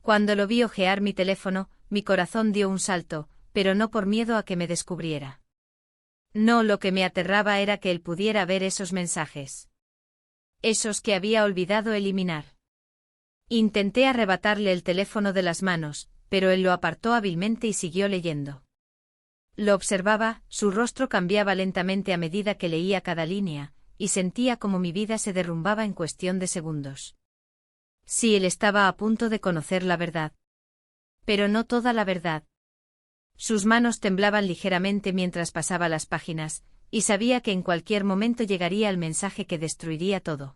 Cuando lo vi hojear mi teléfono, mi corazón dio un salto, pero no por miedo a que me descubriera. No, lo que me aterraba era que él pudiera ver esos mensajes. Esos que había olvidado eliminar. Intenté arrebatarle el teléfono de las manos, pero él lo apartó hábilmente y siguió leyendo. Lo observaba, su rostro cambiaba lentamente a medida que leía cada línea, y sentía como mi vida se derrumbaba en cuestión de segundos. Sí, él estaba a punto de conocer la verdad. Pero no toda la verdad. Sus manos temblaban ligeramente mientras pasaba las páginas, y sabía que en cualquier momento llegaría el mensaje que destruiría todo.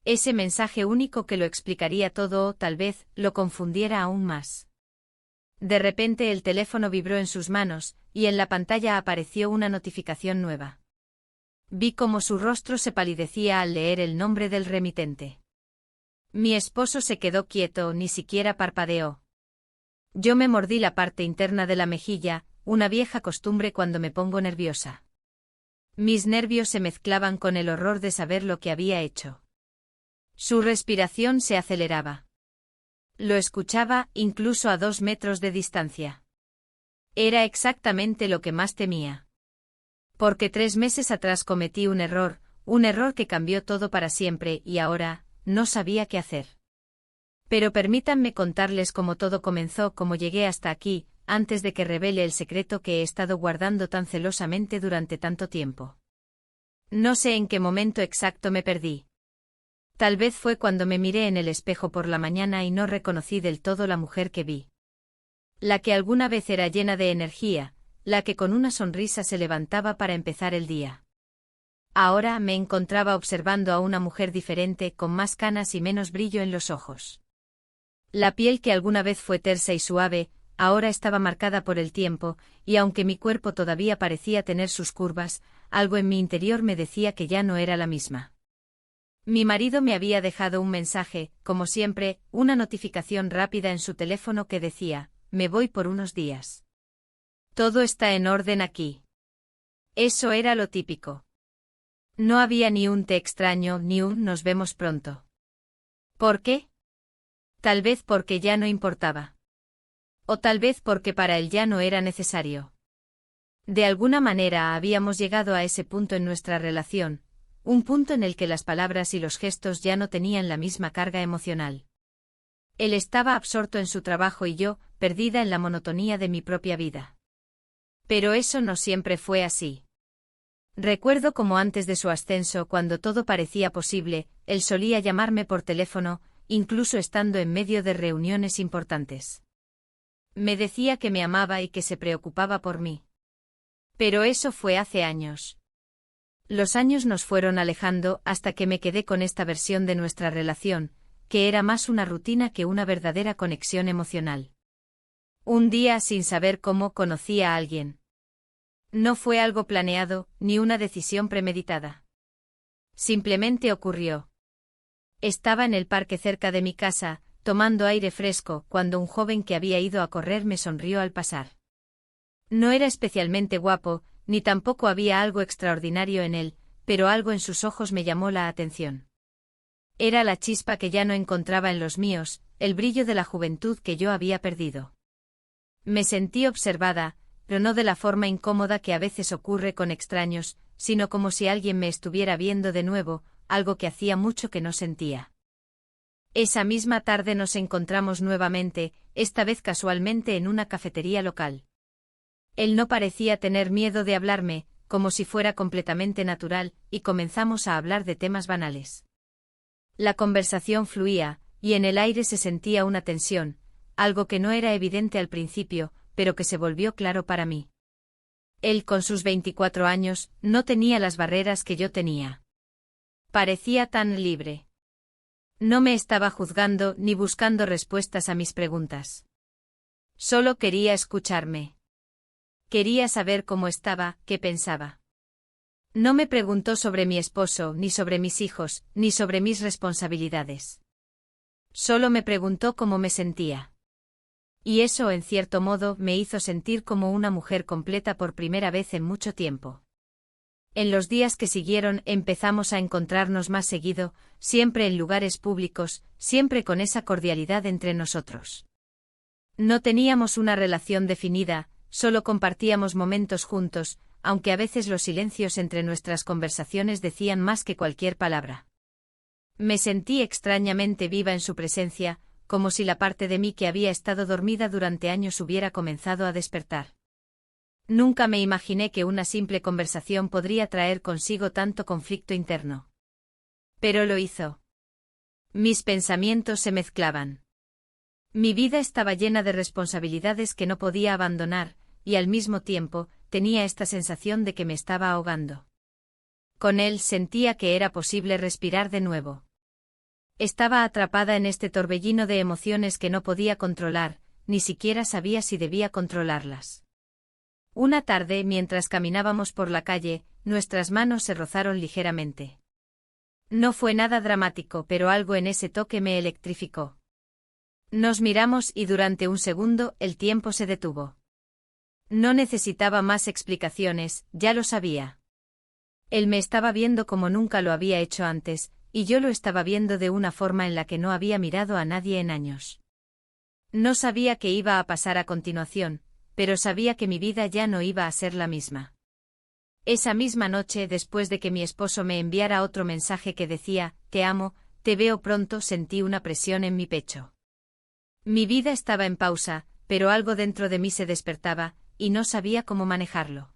Ese mensaje único que lo explicaría todo o, tal vez, lo confundiera aún más. De repente el teléfono vibró en sus manos, y en la pantalla apareció una notificación nueva. Vi cómo su rostro se palidecía al leer el nombre del remitente. Mi esposo se quedó quieto, ni siquiera parpadeó. Yo me mordí la parte interna de la mejilla, una vieja costumbre cuando me pongo nerviosa. Mis nervios se mezclaban con el horror de saber lo que había hecho. Su respiración se aceleraba. Lo escuchaba, incluso a 2 metros de distancia. Era exactamente lo que más temía. Porque 3 meses atrás cometí un error que cambió todo para siempre y ahora, no sabía qué hacer. Pero permítanme contarles cómo todo comenzó, cómo llegué hasta aquí, antes de que revele el secreto que he estado guardando tan celosamente durante tanto tiempo. No sé en qué momento exacto me perdí. Tal vez fue cuando me miré en el espejo por la mañana y no reconocí del todo la mujer que vi. La que alguna vez era llena de energía, la que con una sonrisa se levantaba para empezar el día. Ahora me encontraba observando a una mujer diferente, con más canas y menos brillo en los ojos. La piel que alguna vez fue tersa y suave, ahora estaba marcada por el tiempo, y aunque mi cuerpo todavía parecía tener sus curvas, algo en mi interior me decía que ya no era la misma. Mi marido me había dejado un mensaje, como siempre, una notificación rápida en su teléfono que decía: me voy por unos días. Todo está en orden aquí. Eso era lo típico. No había ni un te extraño ni un nos vemos pronto. ¿Por qué? Tal vez porque ya no importaba. O tal vez porque para él ya no era necesario. De alguna manera habíamos llegado a ese punto en nuestra relación, un punto en el que las palabras y los gestos ya no tenían la misma carga emocional. Él estaba absorto en su trabajo y yo, perdida en la monotonía de mi propia vida. Pero eso no siempre fue así. Recuerdo cómo antes de su ascenso, cuando todo parecía posible, él solía llamarme por teléfono, incluso estando en medio de reuniones importantes. Me decía que me amaba y que se preocupaba por mí. Pero eso fue hace años. Los años nos fueron alejando hasta que me quedé con esta versión de nuestra relación, que era más una rutina que una verdadera conexión emocional. Un día, sin saber cómo, conocí a alguien. No fue algo planeado, ni una decisión premeditada. Simplemente ocurrió. Estaba en el parque cerca de mi casa, tomando aire fresco, cuando un joven que había ido a correr me sonrió al pasar. No era especialmente guapo, ni tampoco había algo extraordinario en él, pero algo en sus ojos me llamó la atención. Era la chispa que ya no encontraba en los míos, el brillo de la juventud que yo había perdido. Me sentí observada, pero no de la forma incómoda que a veces ocurre con extraños, sino como si alguien me estuviera viendo de nuevo, algo que hacía mucho que no sentía. Esa misma tarde nos encontramos nuevamente, esta vez casualmente en una cafetería local. Él no parecía tener miedo de hablarme, como si fuera completamente natural, y comenzamos a hablar de temas banales. La conversación fluía, y en el aire se sentía una tensión, algo que no era evidente al principio, pero que se volvió claro para mí. Él, con sus 24 años, no tenía las barreras que yo tenía. Parecía tan libre. No me estaba juzgando ni buscando respuestas a mis preguntas. Solo quería escucharme. Quería saber cómo estaba, qué pensaba. No me preguntó sobre mi esposo, ni sobre mis hijos, ni sobre mis responsabilidades. Solo me preguntó cómo me sentía. Y eso, en cierto modo, me hizo sentir como una mujer completa por primera vez en mucho tiempo. En los días que siguieron empezamos a encontrarnos más seguido, siempre en lugares públicos, siempre con esa cordialidad entre nosotros. No teníamos una relación definida, solo compartíamos momentos juntos, aunque a veces los silencios entre nuestras conversaciones decían más que cualquier palabra. Me sentí extrañamente viva en su presencia, como si la parte de mí que había estado dormida durante años hubiera comenzado a despertar. Nunca me imaginé que una simple conversación podría traer consigo tanto conflicto interno. Pero lo hizo. Mis pensamientos se mezclaban. Mi vida estaba llena de responsabilidades que no podía abandonar, y al mismo tiempo, tenía esta sensación de que me estaba ahogando. Con él sentía que era posible respirar de nuevo. Estaba atrapada en este torbellino de emociones que no podía controlar, ni siquiera sabía si debía controlarlas. Una tarde, mientras caminábamos por la calle, nuestras manos se rozaron ligeramente. No fue nada dramático, pero algo en ese toque me electrificó. Nos miramos y durante un segundo el tiempo se detuvo. No necesitaba más explicaciones, ya lo sabía. Él me estaba viendo como nunca lo había hecho antes, y yo lo estaba viendo de una forma en la que no había mirado a nadie en años. No sabía qué iba a pasar a continuación, pero sabía que mi vida ya no iba a ser la misma. Esa misma noche, después de que mi esposo me enviara otro mensaje que decía, «Te amo, te veo pronto», sentí una presión en mi pecho. Mi vida estaba en pausa, pero algo dentro de mí se despertaba, y no sabía cómo manejarlo.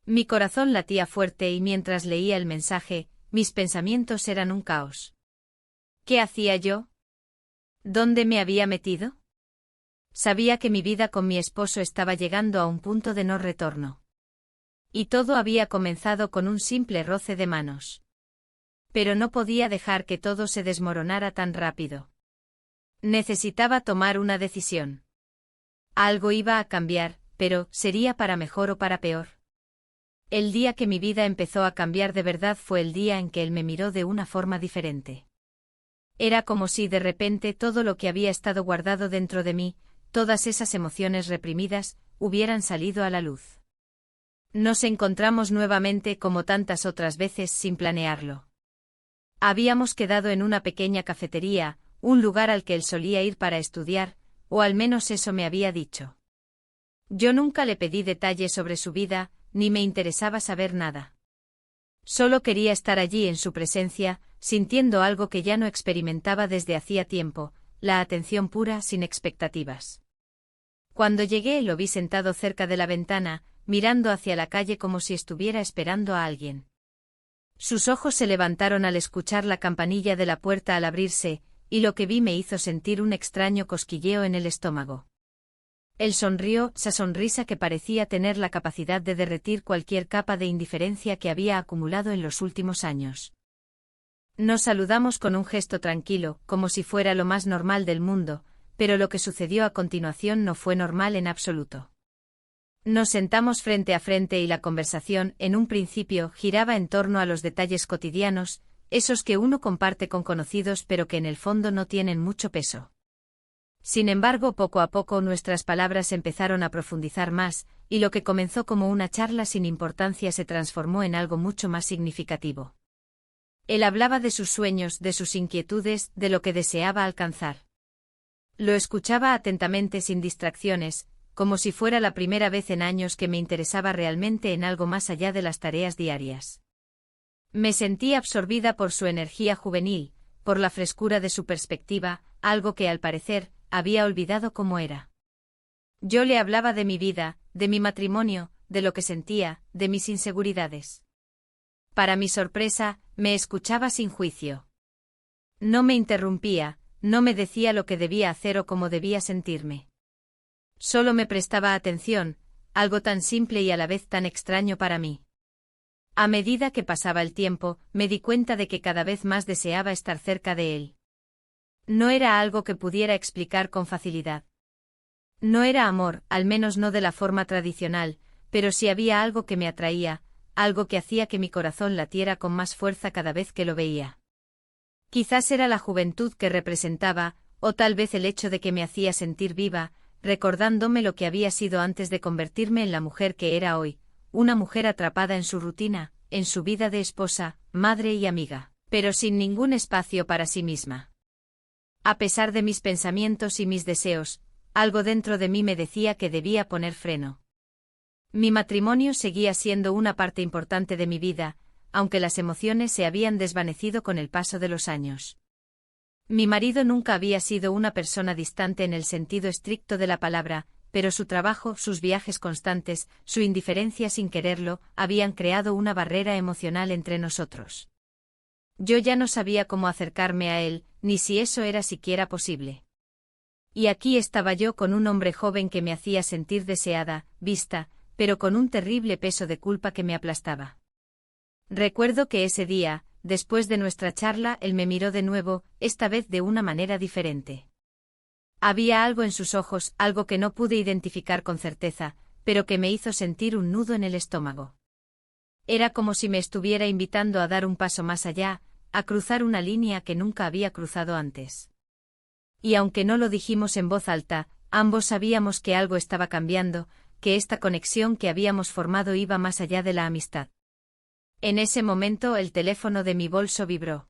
Mi corazón latía fuerte y mientras leía el mensaje, mis pensamientos eran un caos. ¿Qué hacía yo? ¿Dónde me había metido? Sabía que mi vida con mi esposo estaba llegando a un punto de no retorno. Y todo había comenzado con un simple roce de manos. Pero no podía dejar que todo se desmoronara tan rápido. Necesitaba tomar una decisión. Algo iba a cambiar, pero ¿sería para mejor o para peor? El día que mi vida empezó a cambiar de verdad fue el día en que él me miró de una forma diferente. Era como si de repente todo lo que había estado guardado dentro de mí, todas esas emociones reprimidas, hubieran salido a la luz. Nos encontramos nuevamente como tantas otras veces sin planearlo. Habíamos quedado en una pequeña cafetería, un lugar al que él solía ir para estudiar, o al menos eso me había dicho. Yo nunca le pedí detalles sobre su vida, ni me interesaba saber nada. Solo quería estar allí en su presencia, sintiendo algo que ya no experimentaba desde hacía tiempo, la atención pura sin expectativas. Cuando llegué lo vi sentado cerca de la ventana, mirando hacia la calle como si estuviera esperando a alguien. Sus ojos se levantaron al escuchar la campanilla de la puerta al abrirse, y lo que vi me hizo sentir un extraño cosquilleo en el estómago. Él sonrió, esa sonrisa que parecía tener la capacidad de derretir cualquier capa de indiferencia que había acumulado en los últimos años. Nos saludamos con un gesto tranquilo, como si fuera lo más normal del mundo, pero lo que sucedió a continuación no fue normal en absoluto. Nos sentamos frente a frente y la conversación, en un principio, giraba en torno a los detalles cotidianos, esos que uno comparte con conocidos pero que en el fondo no tienen mucho peso. Sin embargo, poco a poco nuestras palabras empezaron a profundizar más, y lo que comenzó como una charla sin importancia se transformó en algo mucho más significativo. Él hablaba de sus sueños, de sus inquietudes, de lo que deseaba alcanzar. Lo escuchaba atentamente sin distracciones, como si fuera la primera vez en años que me interesaba realmente en algo más allá de las tareas diarias. Me sentí absorbida por su energía juvenil, por la frescura de su perspectiva, algo que al parecer, había olvidado cómo era. Yo le hablaba de mi vida, de mi matrimonio, de lo que sentía, de mis inseguridades. Para mi sorpresa, me escuchaba sin juicio. No me interrumpía, no me decía lo que debía hacer o cómo debía sentirme. Solo me prestaba atención, algo tan simple y a la vez tan extraño para mí. A medida que pasaba el tiempo, me di cuenta de que cada vez más deseaba estar cerca de él. No era algo que pudiera explicar con facilidad. No era amor, al menos no de la forma tradicional, pero sí había algo que me atraía, algo que hacía que mi corazón latiera con más fuerza cada vez que lo veía. Quizás era la juventud que representaba, o tal vez el hecho de que me hacía sentir viva, recordándome lo que había sido antes de convertirme en la mujer que era hoy, una mujer atrapada en su rutina, en su vida de esposa, madre y amiga, pero sin ningún espacio para sí misma. A pesar de mis pensamientos y mis deseos, algo dentro de mí me decía que debía poner freno. Mi matrimonio seguía siendo una parte importante de mi vida, aunque las emociones se habían desvanecido con el paso de los años. Mi marido nunca había sido una persona distante en el sentido estricto de la palabra, pero su trabajo, sus viajes constantes, su indiferencia sin quererlo, habían creado una barrera emocional entre nosotros. Yo ya no sabía cómo acercarme a él, ni si eso era siquiera posible. Y aquí estaba yo con un hombre joven que me hacía sentir deseada, vista, pero con un terrible peso de culpa que me aplastaba. Recuerdo que ese día, después de nuestra charla, él me miró de nuevo, esta vez de una manera diferente. Había algo en sus ojos, algo que no pude identificar con certeza, pero que me hizo sentir un nudo en el estómago. Era como si me estuviera invitando a dar un paso más allá, a cruzar una línea que nunca había cruzado antes. Y aunque no lo dijimos en voz alta, ambos sabíamos que algo estaba cambiando, que esta conexión que habíamos formado iba más allá de la amistad. En ese momento el teléfono de mi bolso vibró.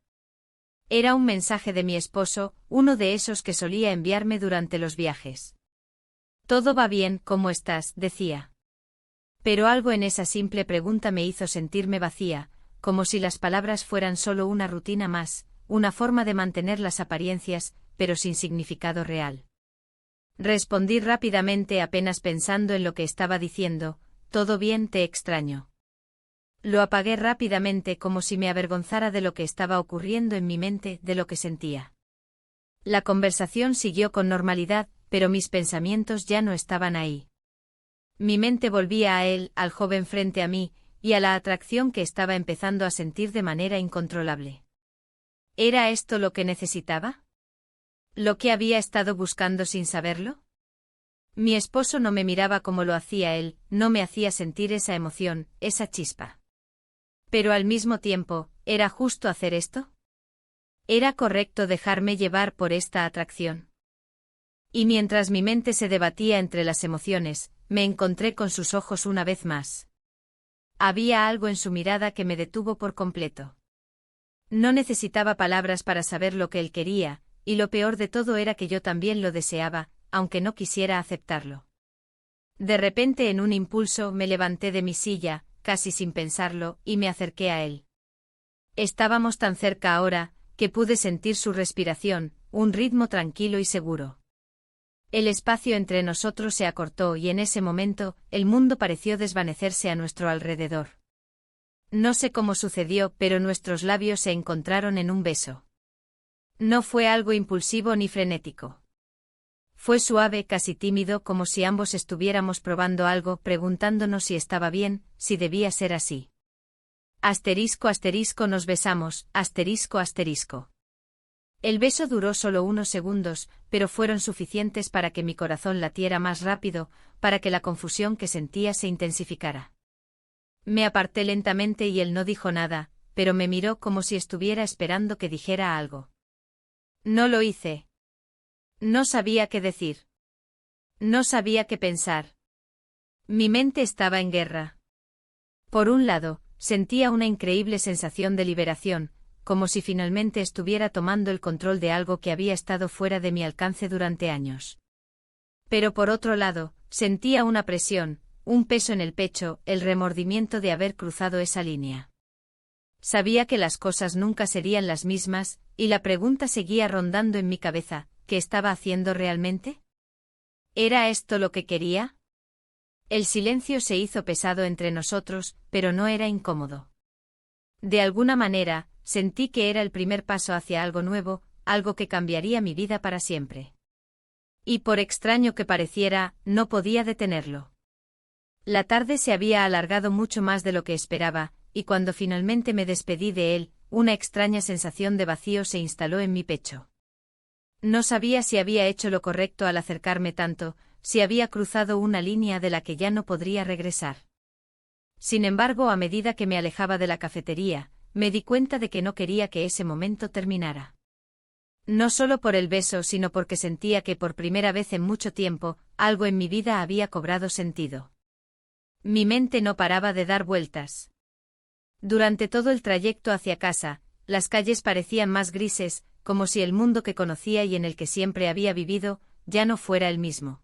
Era un mensaje de mi esposo, uno de esos que solía enviarme durante los viajes. «Todo va bien, ¿cómo estás?», decía. Pero algo en esa simple pregunta me hizo sentirme vacía, como si las palabras fueran solo una rutina más, una forma de mantener las apariencias, pero sin significado real. Respondí rápidamente apenas pensando en lo que estaba diciendo: «Todo bien, te extraño». Lo apagué rápidamente como si me avergonzara de lo que estaba ocurriendo en mi mente, de lo que sentía. La conversación siguió con normalidad, pero mis pensamientos ya no estaban ahí. Mi mente volvía a él, al joven frente a mí, y a la atracción que estaba empezando a sentir de manera incontrolable. ¿Era esto lo que necesitaba? ¿Lo que había estado buscando sin saberlo? Mi esposo no me miraba como lo hacía él, no me hacía sentir esa emoción, esa chispa. Pero al mismo tiempo, ¿era justo hacer esto? ¿Era correcto dejarme llevar por esta atracción? Y mientras mi mente se debatía entre las emociones, me encontré con sus ojos una vez más. Había algo en su mirada que me detuvo por completo. No necesitaba palabras para saber lo que él quería, y lo peor de todo era que yo también lo deseaba, aunque no quisiera aceptarlo. De repente, en un impulso, me levanté de mi silla, casi sin pensarlo, y me acerqué a él. Estábamos tan cerca ahora, que pude sentir su respiración, un ritmo tranquilo y seguro. El espacio entre nosotros se acortó y en ese momento, el mundo pareció desvanecerse a nuestro alrededor. No sé cómo sucedió, pero nuestros labios se encontraron en un beso. No fue algo impulsivo ni frenético. Fue suave, casi tímido, como si ambos estuviéramos probando algo, preguntándonos si estaba bien, si debía ser así. Asterisco asterisco nos besamos, asterisco asterisco. El beso duró solo unos segundos, pero fueron suficientes para que mi corazón latiera más rápido, para que la confusión que sentía se intensificara. Me aparté lentamente y él no dijo nada, pero me miró como si estuviera esperando que dijera algo. No lo hice. No sabía qué decir. No sabía qué pensar. Mi mente estaba en guerra. Por un lado, sentía una increíble sensación de liberación, como si finalmente estuviera tomando el control de algo que había estado fuera de mi alcance durante años. Pero por otro lado, sentía una presión, un peso en el pecho, el remordimiento de haber cruzado esa línea. Sabía que las cosas nunca serían las mismas, y la pregunta seguía rondando en mi cabeza: ¿qué estaba haciendo realmente? ¿Era esto lo que quería? El silencio se hizo pesado entre nosotros, pero no era incómodo. De alguna manera, sentí que era el primer paso hacia algo nuevo, algo que cambiaría mi vida para siempre. Y por extraño que pareciera, no podía detenerlo. La tarde se había alargado mucho más de lo que esperaba, y cuando finalmente me despedí de él, una extraña sensación de vacío se instaló en mi pecho. No sabía si había hecho lo correcto al acercarme tanto, si había cruzado una línea de la que ya no podría regresar. Sin embargo, a medida que me alejaba de la cafetería, me di cuenta de que no quería que ese momento terminara. No solo por el beso, sino porque sentía que por primera vez en mucho tiempo, algo en mi vida había cobrado sentido. Mi mente no paraba de dar vueltas. Durante todo el trayecto hacia casa, las calles parecían más grises, como si el mundo que conocía y en el que siempre había vivido, ya no fuera el mismo.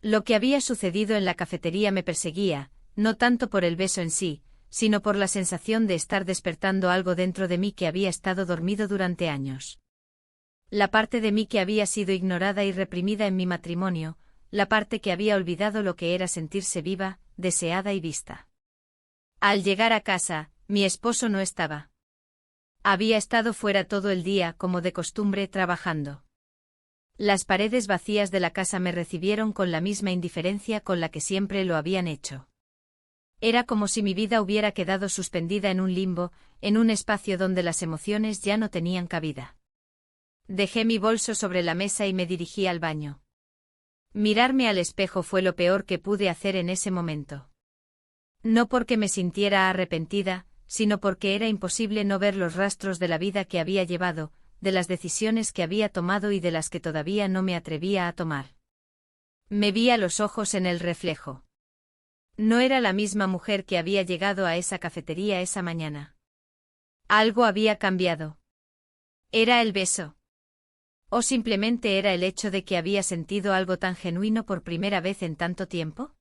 Lo que había sucedido en la cafetería me perseguía, no tanto por el beso en sí, sino por la sensación de estar despertando algo dentro de mí que había estado dormido durante años. La parte de mí que había sido ignorada y reprimida en mi matrimonio, la parte que había olvidado lo que era sentirse viva, deseada y vista. Al llegar a casa, mi esposo no estaba. Había estado fuera todo el día, como de costumbre, trabajando. Las paredes vacías de la casa me recibieron con la misma indiferencia con la que siempre lo habían hecho. Era como si mi vida hubiera quedado suspendida en un limbo, en un espacio donde las emociones ya no tenían cabida. Dejé mi bolso sobre la mesa y me dirigí al baño. Mirarme al espejo fue lo peor que pude hacer en ese momento. No porque me sintiera arrepentida, sino porque era imposible no ver los rastros de la vida que había llevado, de las decisiones que había tomado y de las que todavía no me atrevía a tomar. Me vi a los ojos en el reflejo. No era la misma mujer que había llegado a esa cafetería esa mañana. Algo había cambiado. ¿Era el beso? ¿O simplemente era el hecho de que había sentido algo tan genuino por primera vez en tanto tiempo?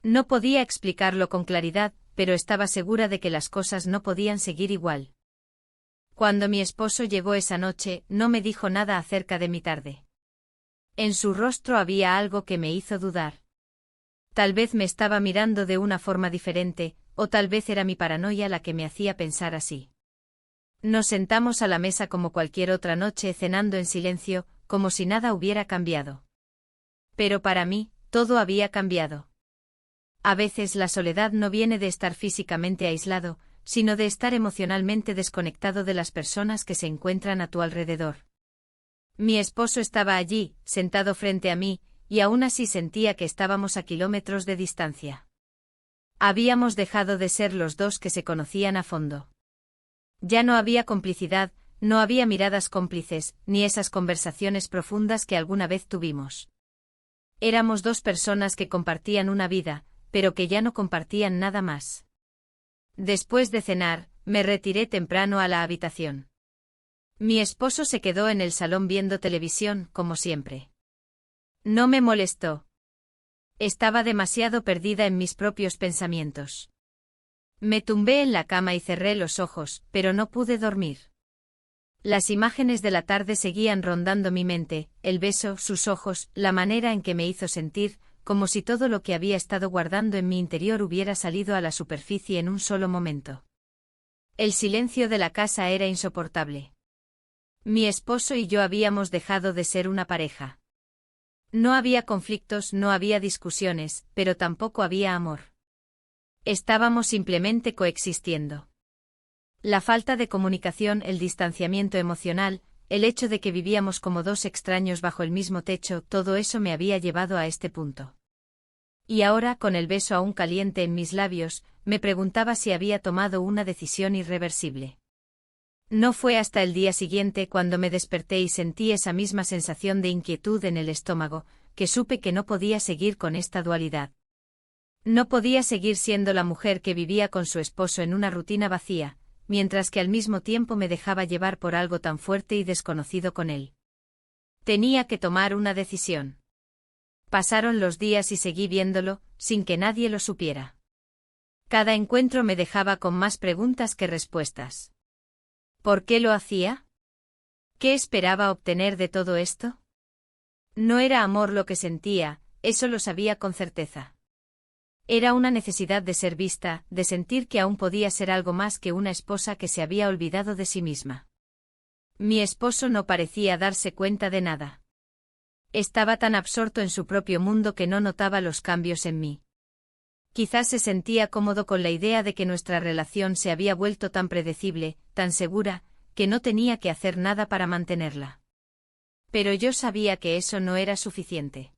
No podía explicarlo con claridad, pero estaba segura de que las cosas no podían seguir igual. Cuando mi esposo llegó esa noche, no me dijo nada acerca de mi tarde. En su rostro había algo que me hizo dudar. Tal vez me estaba mirando de una forma diferente, o tal vez era mi paranoia la que me hacía pensar así. Nos sentamos a la mesa como cualquier otra noche, cenando en silencio, como si nada hubiera cambiado. Pero para mí, todo había cambiado. A veces la soledad no viene de estar físicamente aislado, sino de estar emocionalmente desconectado de las personas que se encuentran a tu alrededor. Mi esposo estaba allí, sentado frente a mí, y aún así sentía que estábamos a kilómetros de distancia. Habíamos dejado de ser los dos que se conocían a fondo. Ya no había complicidad, no había miradas cómplices, ni esas conversaciones profundas que alguna vez tuvimos. Éramos dos personas que compartían una vida, pero que ya no compartían nada más. Después de cenar, me retiré temprano a la habitación. Mi esposo se quedó en el salón viendo televisión, como siempre. No me molestó. Estaba demasiado perdida en mis propios pensamientos. Me tumbé en la cama y cerré los ojos, pero no pude dormir. Las imágenes de la tarde seguían rondando mi mente, el beso, sus ojos, la manera en que me hizo sentir, como si todo lo que había estado guardando en mi interior hubiera salido a la superficie en un solo momento. El silencio de la casa era insoportable. Mi esposo y yo habíamos dejado de ser una pareja. No había conflictos, no había discusiones, pero tampoco había amor. Estábamos simplemente coexistiendo. La falta de comunicación, el distanciamiento emocional, el hecho de que vivíamos como dos extraños bajo el mismo techo, todo eso me había llevado a este punto. Y ahora, con el beso aún caliente en mis labios, me preguntaba si había tomado una decisión irreversible. No fue hasta el día siguiente cuando me desperté y sentí esa misma sensación de inquietud en el estómago, que supe que no podía seguir con esta dualidad. No podía seguir siendo la mujer que vivía con su esposo en una rutina vacía, mientras que al mismo tiempo me dejaba llevar por algo tan fuerte y desconocido con él. Tenía que tomar una decisión. Pasaron los días y seguí viéndolo, sin que nadie lo supiera. Cada encuentro me dejaba con más preguntas que respuestas. ¿Por qué lo hacía? ¿Qué esperaba obtener de todo esto? No era amor lo que sentía, eso lo sabía con certeza. Era una necesidad de ser vista, de sentir que aún podía ser algo más que una esposa que se había olvidado de sí misma. Mi esposo no parecía darse cuenta de nada. Estaba tan absorto en su propio mundo que no notaba los cambios en mí. Quizás se sentía cómodo con la idea de que nuestra relación se había vuelto tan predecible, tan segura, que no tenía que hacer nada para mantenerla. Pero yo sabía que eso no era suficiente.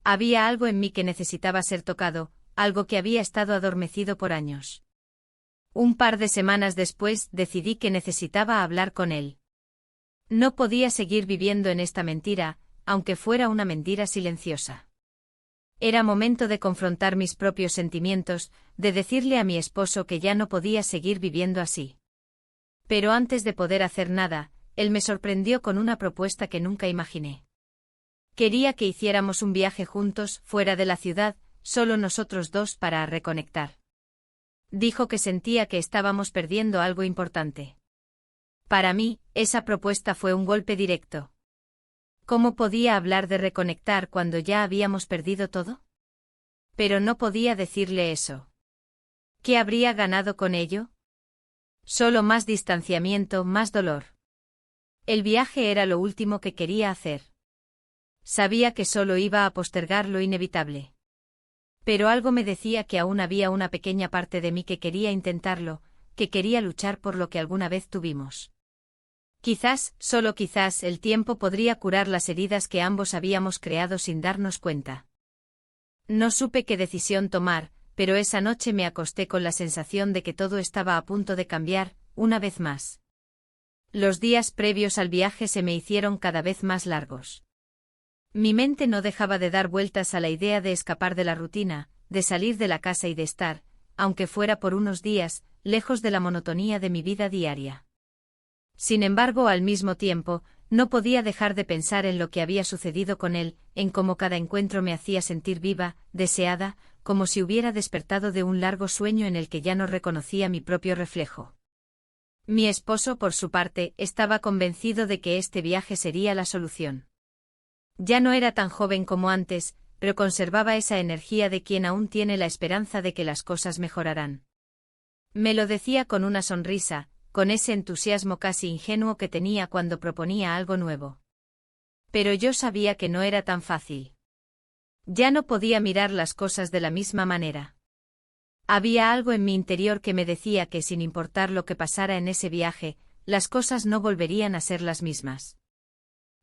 Había algo en mí que necesitaba ser tocado, algo que había estado adormecido por años. Un par de semanas después decidí que necesitaba hablar con él. No podía seguir viviendo en esta mentira, aunque fuera una mentira silenciosa. Era momento de confrontar mis propios sentimientos, de decirle a mi esposo que ya no podía seguir viviendo así. Pero antes de poder hacer nada, él me sorprendió con una propuesta que nunca imaginé. Quería que hiciéramos un viaje juntos, fuera de la ciudad, solo nosotros dos para reconectar. Dijo que sentía que estábamos perdiendo algo importante. Para mí, esa propuesta fue un golpe directo. ¿Cómo podía hablar de reconectar cuando ya habíamos perdido todo? Pero no podía decirle eso. ¿Qué habría ganado con ello? Solo más distanciamiento, más dolor. El viaje era lo último que quería hacer. Sabía que solo iba a postergar lo inevitable. Pero algo me decía que aún había una pequeña parte de mí que quería intentarlo, que quería luchar por lo que alguna vez tuvimos. Quizás, solo quizás, el tiempo podría curar las heridas que ambos habíamos creado sin darnos cuenta. No supe qué decisión tomar, pero esa noche me acosté con la sensación de que todo estaba a punto de cambiar, una vez más. Los días previos al viaje se me hicieron cada vez más largos. Mi mente no dejaba de dar vueltas a la idea de escapar de la rutina, de salir de la casa y de estar, aunque fuera por unos días, lejos de la monotonía de mi vida diaria. Sin embargo, al mismo tiempo, no podía dejar de pensar en lo que había sucedido con él, en cómo cada encuentro me hacía sentir viva, deseada, como si hubiera despertado de un largo sueño en el que ya no reconocía mi propio reflejo. Mi esposo, por su parte, estaba convencido de que este viaje sería la solución. Ya no era tan joven como antes, pero conservaba esa energía de quien aún tiene la esperanza de que las cosas mejorarán. Me lo decía con una sonrisa, con ese entusiasmo casi ingenuo que tenía cuando proponía algo nuevo. Pero yo sabía que no era tan fácil. Ya no podía mirar las cosas de la misma manera. Había algo en mi interior que me decía que sin importar lo que pasara en ese viaje, las cosas no volverían a ser las mismas.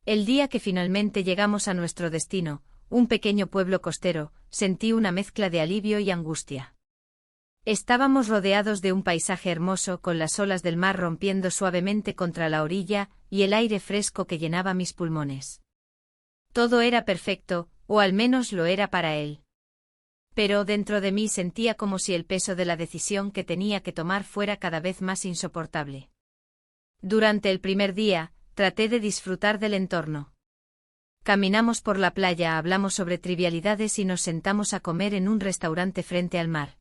El día que finalmente llegamos a nuestro destino, un pequeño pueblo costero, sentí una mezcla de alivio y angustia. Estábamos rodeados de un paisaje hermoso con las olas del mar rompiendo suavemente contra la orilla y el aire fresco que llenaba mis pulmones. Todo era perfecto, o al menos lo era para él. Pero dentro de mí sentía como si el peso de la decisión que tenía que tomar fuera cada vez más insoportable. Durante el primer día, traté de disfrutar del entorno. Caminamos por la playa, hablamos sobre trivialidades y nos sentamos a comer en un restaurante frente al mar.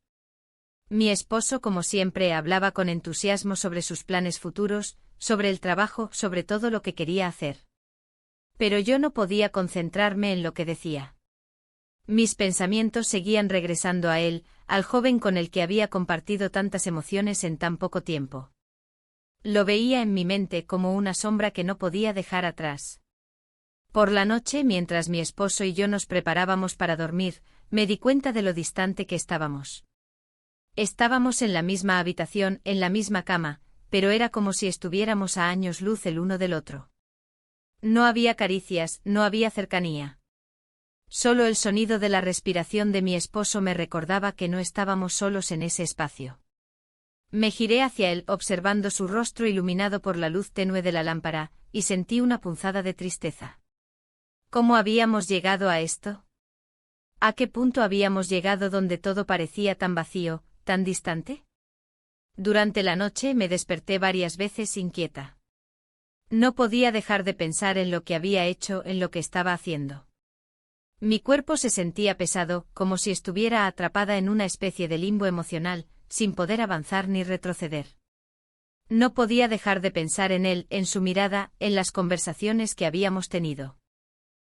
Mi esposo, como siempre, hablaba con entusiasmo sobre sus planes futuros, sobre el trabajo, sobre todo lo que quería hacer. Pero yo no podía concentrarme en lo que decía. Mis pensamientos seguían regresando a él, al joven con el que había compartido tantas emociones en tan poco tiempo. Lo veía en mi mente como una sombra que no podía dejar atrás. Por la noche, mientras mi esposo y yo nos preparábamos para dormir, me di cuenta de lo distante que estábamos. Estábamos en la misma habitación, en la misma cama, pero era como si estuviéramos a años luz el uno del otro. No había caricias, no había cercanía. Solo el sonido de la respiración de mi esposo me recordaba que no estábamos solos en ese espacio. Me giré hacia él, observando su rostro iluminado por la luz tenue de la lámpara, y sentí una punzada de tristeza. ¿Cómo habíamos llegado a esto? ¿A qué punto habíamos llegado donde todo parecía tan vacío, tan distante? Durante la noche me desperté varias veces inquieta. No podía dejar de pensar en lo que había hecho, en lo que estaba haciendo. Mi cuerpo se sentía pesado, como si estuviera atrapada en una especie de limbo emocional, sin poder avanzar ni retroceder. No podía dejar de pensar en él, en su mirada, en las conversaciones que habíamos tenido.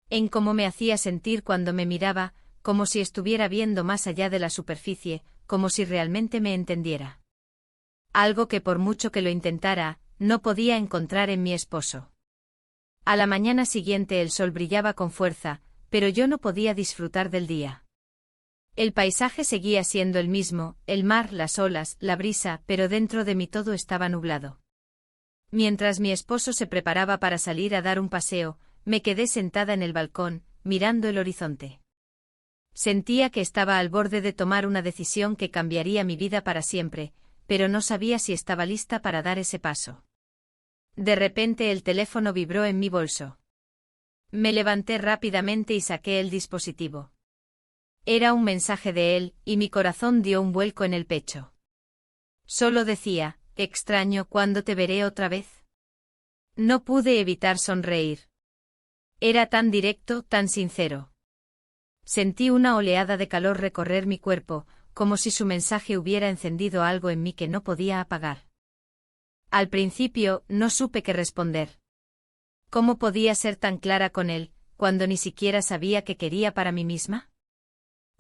En cómo me hacía sentir cuando me miraba, como si estuviera viendo más allá de la superficie, como si realmente me entendiera. Algo que por mucho que lo intentara, no podía encontrar en mi esposo. A la mañana siguiente el sol brillaba con fuerza, pero yo no podía disfrutar del día. El paisaje seguía siendo el mismo, el mar, las olas, la brisa, pero dentro de mí todo estaba nublado. Mientras mi esposo se preparaba para salir a dar un paseo, me quedé sentada en el balcón, mirando el horizonte. Sentía que estaba al borde de tomar una decisión que cambiaría mi vida para siempre, pero no sabía si estaba lista para dar ese paso. De repente el teléfono vibró en mi bolso. Me levanté rápidamente y saqué el dispositivo. Era un mensaje de él, y mi corazón dio un vuelco en el pecho. Solo decía, extraño, ¿cuándo te veré otra vez? No pude evitar sonreír. Era tan directo, tan sincero. Sentí una oleada de calor recorrer mi cuerpo, como si su mensaje hubiera encendido algo en mí que no podía apagar. Al principio, no supe qué responder. ¿Cómo podía ser tan clara con él, cuando ni siquiera sabía qué quería para mí misma?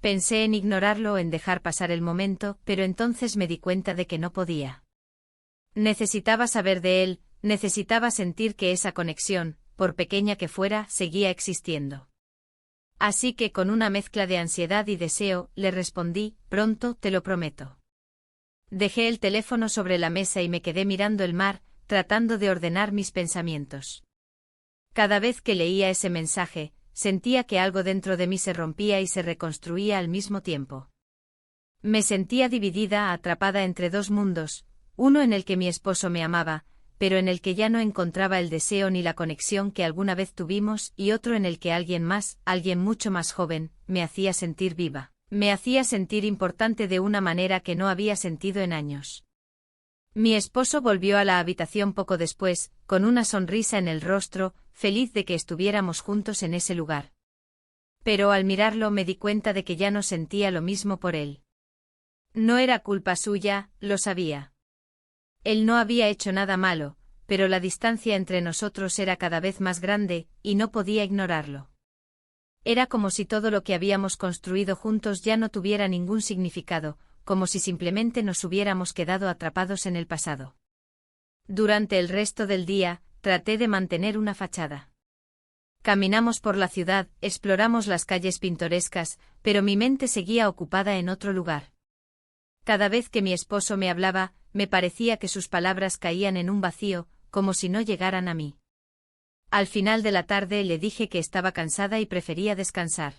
Pensé en ignorarlo o en dejar pasar el momento, pero entonces me di cuenta de que no podía. Necesitaba saber de él, necesitaba sentir que esa conexión, por pequeña que fuera, seguía existiendo. Así que con una mezcla de ansiedad y deseo, le respondí, pronto, te lo prometo. Dejé el teléfono sobre la mesa y me quedé mirando el mar, tratando de ordenar mis pensamientos. Cada vez que leía ese mensaje, sentía que algo dentro de mí se rompía y se reconstruía al mismo tiempo. Me sentía dividida, atrapada entre dos mundos, uno en el que mi esposo me amaba, pero en el que ya no encontraba el deseo ni la conexión que alguna vez tuvimos, y otro en el que alguien más, alguien mucho más joven, me hacía sentir viva, me hacía sentir importante de una manera que no había sentido en años. Mi esposo volvió a la habitación poco después, con una sonrisa en el rostro, feliz de que estuviéramos juntos en ese lugar. Pero al mirarlo me di cuenta de que ya no sentía lo mismo por él. No era culpa suya, lo sabía. Él no había hecho nada malo, pero la distancia entre nosotros era cada vez más grande, y no podía ignorarlo. Era como si todo lo que habíamos construido juntos ya no tuviera ningún significado, como si simplemente nos hubiéramos quedado atrapados en el pasado. Durante el resto del día, traté de mantener una fachada. Caminamos por la ciudad, exploramos las calles pintorescas, pero mi mente seguía ocupada en otro lugar. Cada vez que mi esposo me hablaba, me parecía que sus palabras caían en un vacío, como si no llegaran a mí. Al final de la tarde le dije que estaba cansada y prefería descansar.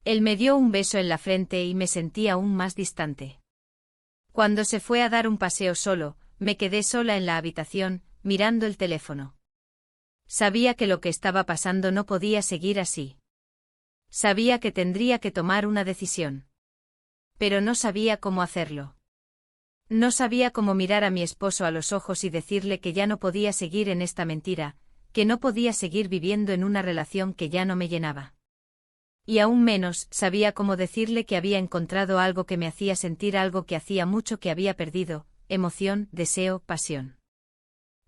Él me dio un beso en la frente y me sentí aún más distante. Cuando se fue a dar un paseo solo, me quedé sola en la habitación, mirando el teléfono. Sabía que lo que estaba pasando no podía seguir así. Sabía que tendría que tomar una decisión. Pero no sabía cómo hacerlo. No sabía cómo mirar a mi esposo a los ojos y decirle que ya no podía seguir en esta mentira, que no podía seguir viviendo en una relación que ya no me llenaba. Y aún menos sabía cómo decirle que había encontrado algo que me hacía sentir algo que hacía mucho que había perdido, emoción, deseo, pasión.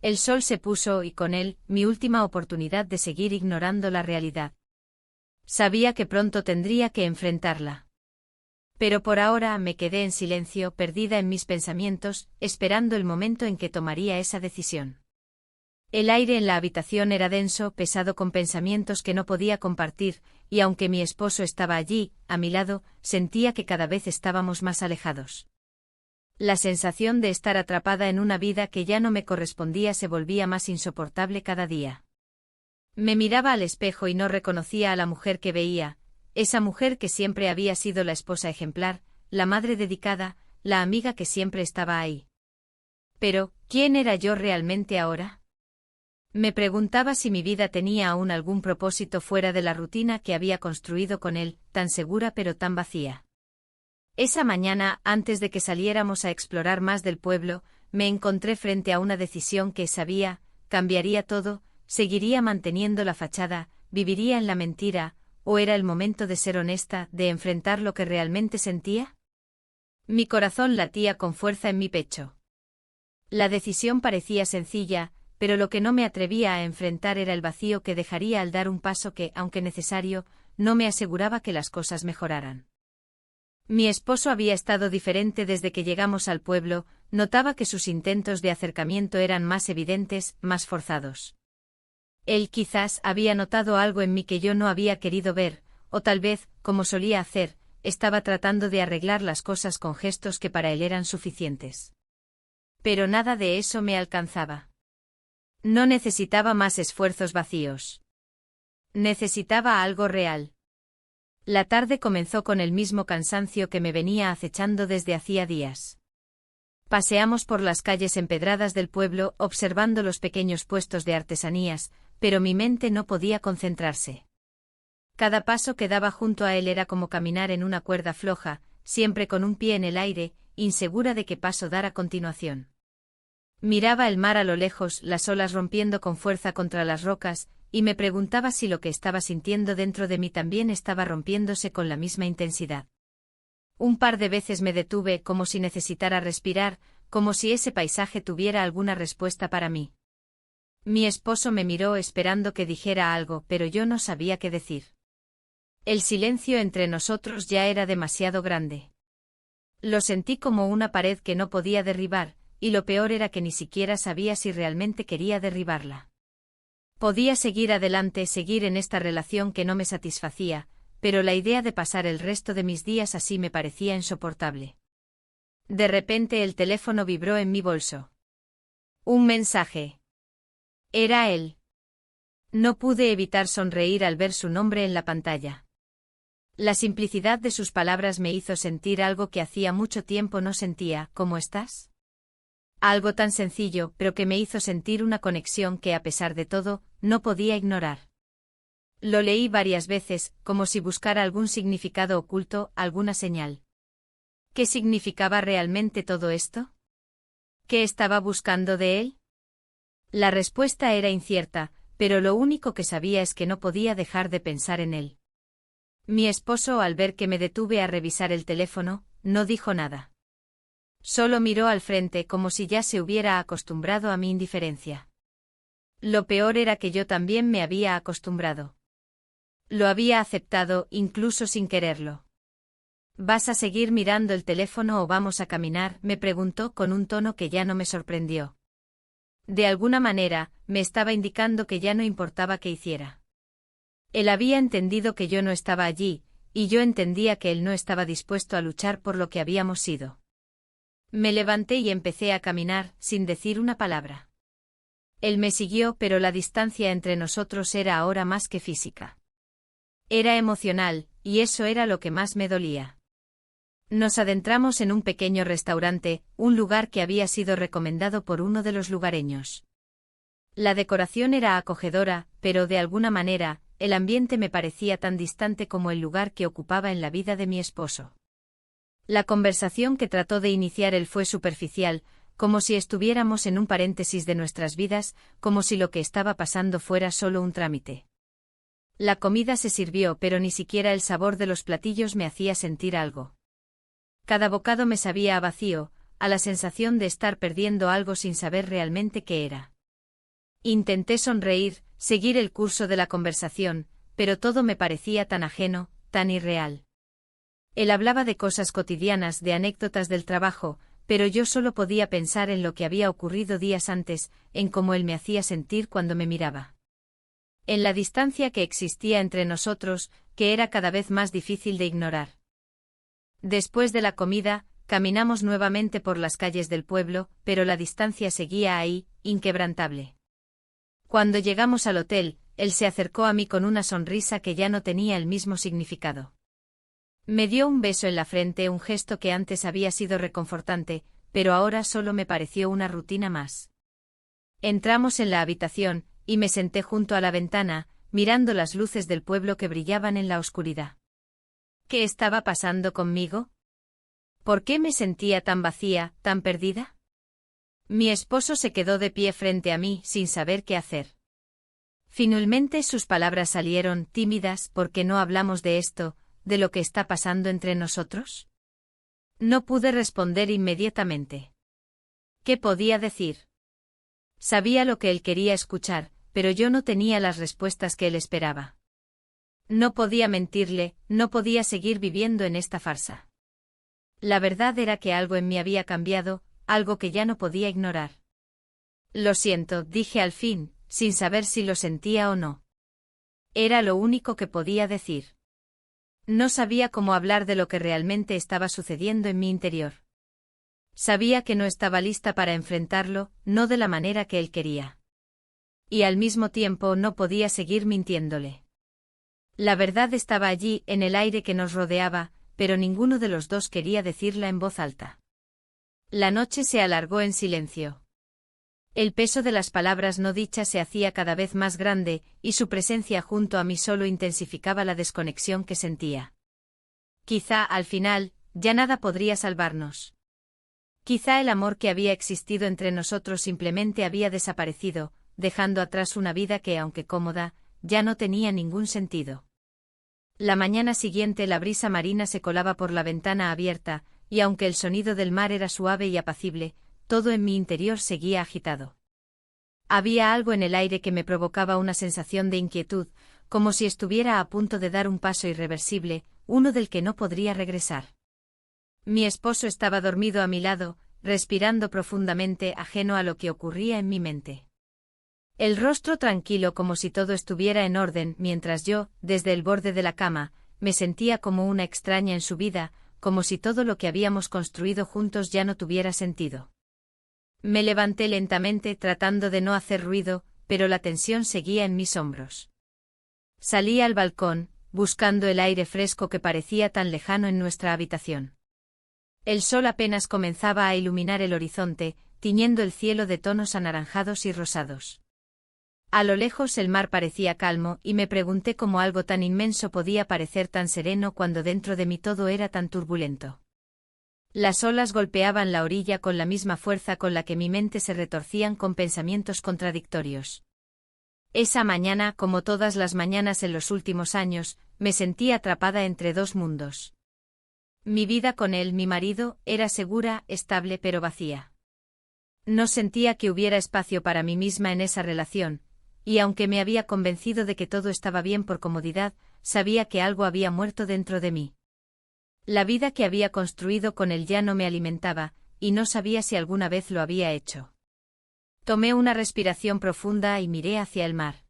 El sol se puso y con él, mi última oportunidad de seguir ignorando la realidad. Sabía que pronto tendría que enfrentarla. Pero por ahora me quedé en silencio, perdida en mis pensamientos, esperando el momento en que tomaría esa decisión. El aire en la habitación era denso, pesado con pensamientos que no podía compartir, y aunque mi esposo estaba allí, a mi lado, sentía que cada vez estábamos más alejados. La sensación de estar atrapada en una vida que ya no me correspondía se volvía más insoportable cada día. Me miraba al espejo y no reconocía a la mujer que veía, esa mujer que siempre había sido la esposa ejemplar, la madre dedicada, la amiga que siempre estaba ahí. Pero, ¿quién era yo realmente ahora? Me preguntaba si mi vida tenía aún algún propósito fuera de la rutina que había construido con él, tan segura pero tan vacía. Esa mañana, antes de que saliéramos a explorar más del pueblo, me encontré frente a una decisión que sabía, cambiaría todo, seguiría manteniendo la fachada, viviría en la mentira, ¿o era el momento de ser honesta, de enfrentar lo que realmente sentía? Mi corazón latía con fuerza en mi pecho. La decisión parecía sencilla, pero lo que no me atrevía a enfrentar era el vacío que dejaría al dar un paso que, aunque necesario, no me aseguraba que las cosas mejoraran. Mi esposo había estado diferente desde que llegamos al pueblo, notaba que sus intentos de acercamiento eran más evidentes, más forzados. Él quizás había notado algo en mí que yo no había querido ver, o tal vez, como solía hacer, estaba tratando de arreglar las cosas con gestos que para él eran suficientes. Pero nada de eso me alcanzaba. No necesitaba más esfuerzos vacíos. Necesitaba algo real. La tarde comenzó con el mismo cansancio que me venía acechando desde hacía días. Paseamos por las calles empedradas del pueblo observando los pequeños puestos de artesanías, pero mi mente no podía concentrarse. Cada paso que daba junto a él era como caminar en una cuerda floja, siempre con un pie en el aire, insegura de qué paso dar a continuación. Miraba el mar a lo lejos, las olas rompiendo con fuerza contra las rocas, y me preguntaba si lo que estaba sintiendo dentro de mí también estaba rompiéndose con la misma intensidad. Un par de veces me detuve como si necesitara respirar, como si ese paisaje tuviera alguna respuesta para mí. Mi esposo me miró esperando que dijera algo, pero yo no sabía qué decir. El silencio entre nosotros ya era demasiado grande. Lo sentí como una pared que no podía derribar, y lo peor era que ni siquiera sabía si realmente quería derribarla. Podía seguir adelante, seguir en esta relación que no me satisfacía, pero la idea de pasar el resto de mis días así me parecía insoportable. De repente el teléfono vibró en mi bolso. Un mensaje. Era él. No pude evitar sonreír al ver su nombre en la pantalla. La simplicidad de sus palabras me hizo sentir algo que hacía mucho tiempo no sentía. ¿Cómo estás? Algo tan sencillo, pero que me hizo sentir una conexión que, a pesar de todo, no podía ignorar. Lo leí varias veces, como si buscara algún significado oculto, alguna señal. ¿Qué significaba realmente todo esto? ¿Qué estaba buscando de él? La respuesta era incierta, pero lo único que sabía es que no podía dejar de pensar en él. Mi esposo, al ver que me detuve a revisar el teléfono, no dijo nada. Solo miró al frente como si ya se hubiera acostumbrado a mi indiferencia. Lo peor era que yo también me había acostumbrado. Lo había aceptado, incluso sin quererlo. ¿Vas a seguir mirando el teléfono o vamos a caminar?, me preguntó con un tono que ya no me sorprendió. De alguna manera, me estaba indicando que ya no importaba qué hiciera. Él había entendido que yo no estaba allí, y yo entendía que él no estaba dispuesto a luchar por lo que habíamos sido. Me levanté y empecé a caminar, sin decir una palabra. Él me siguió, pero la distancia entre nosotros era ahora más que física. Era emocional, y eso era lo que más me dolía. Nos adentramos en un pequeño restaurante, un lugar que había sido recomendado por uno de los lugareños. La decoración era acogedora, pero de alguna manera, el ambiente me parecía tan distante como el lugar que ocupaba en la vida de mi esposo. La conversación que trató de iniciar él fue superficial, como si estuviéramos en un paréntesis de nuestras vidas, como si lo que estaba pasando fuera solo un trámite. La comida se sirvió, pero ni siquiera el sabor de los platillos me hacía sentir algo. Cada bocado me sabía a vacío, a la sensación de estar perdiendo algo sin saber realmente qué era. Intenté sonreír, seguir el curso de la conversación, pero todo me parecía tan ajeno, tan irreal. Él hablaba de cosas cotidianas, de anécdotas del trabajo, pero yo solo podía pensar en lo que había ocurrido días antes, en cómo él me hacía sentir cuando me miraba. En la distancia que existía entre nosotros, que era cada vez más difícil de ignorar. Después de la comida, caminamos nuevamente por las calles del pueblo, pero la distancia seguía ahí, inquebrantable. Cuando llegamos al hotel, él se acercó a mí con una sonrisa que ya no tenía el mismo significado. Me dio un beso en la frente, un gesto que antes había sido reconfortante, pero ahora solo me pareció una rutina más. Entramos en la habitación, y me senté junto a la ventana, mirando las luces del pueblo que brillaban en la oscuridad. ¿Qué estaba pasando conmigo? ¿Por qué me sentía tan vacía, tan perdida? Mi esposo se quedó de pie frente a mí, sin saber qué hacer. Finalmente sus palabras salieron, tímidas. ¿Por qué no hablamos de esto, de lo que está pasando entre nosotros? No pude responder inmediatamente. ¿Qué podía decir? Sabía lo que él quería escuchar, pero yo no tenía las respuestas que él esperaba. No podía mentirle, no podía seguir viviendo en esta farsa. La verdad era que algo en mí había cambiado, algo que ya no podía ignorar. Lo siento, dije al fin, sin saber si lo sentía o no. Era lo único que podía decir. No sabía cómo hablar de lo que realmente estaba sucediendo en mi interior. Sabía que no estaba lista para enfrentarlo, no de la manera que él quería. Y al mismo tiempo no podía seguir mintiéndole. La verdad estaba allí, en el aire que nos rodeaba, pero ninguno de los dos quería decirla en voz alta. La noche se alargó en silencio. El peso de las palabras no dichas se hacía cada vez más grande, y su presencia junto a mí solo intensificaba la desconexión que sentía. Quizá, al final, ya nada podría salvarnos. Quizá el amor que había existido entre nosotros simplemente había desaparecido, dejando atrás una vida que, aunque cómoda, ya no tenía ningún sentido. La mañana siguiente la brisa marina se colaba por la ventana abierta, y aunque el sonido del mar era suave y apacible, todo en mi interior seguía agitado. Había algo en el aire que me provocaba una sensación de inquietud, como si estuviera a punto de dar un paso irreversible, uno del que no podría regresar. Mi esposo estaba dormido a mi lado, respirando profundamente, ajeno a lo que ocurría en mi mente. El rostro tranquilo como si todo estuviera en orden, mientras yo, desde el borde de la cama, me sentía como una extraña en su vida, como si todo lo que habíamos construido juntos ya no tuviera sentido. Me levanté lentamente tratando de no hacer ruido, pero la tensión seguía en mis hombros. Salí al balcón, buscando el aire fresco que parecía tan lejano en nuestra habitación. El sol apenas comenzaba a iluminar el horizonte, tiñendo el cielo de tonos anaranjados y rosados. A lo lejos el mar parecía calmo, y me pregunté cómo algo tan inmenso podía parecer tan sereno cuando dentro de mí todo era tan turbulento. Las olas golpeaban la orilla con la misma fuerza con la que mi mente se retorcían con pensamientos contradictorios. Esa mañana, como todas las mañanas en los últimos años, me sentí atrapada entre dos mundos. Mi vida con él, mi marido, era segura, estable pero vacía. No sentía que hubiera espacio para mí misma en esa relación, y aunque me había convencido de que todo estaba bien por comodidad, sabía que algo había muerto dentro de mí. La vida que había construido con él ya no me alimentaba, y no sabía si alguna vez lo había hecho. Tomé una respiración profunda y miré hacia el mar.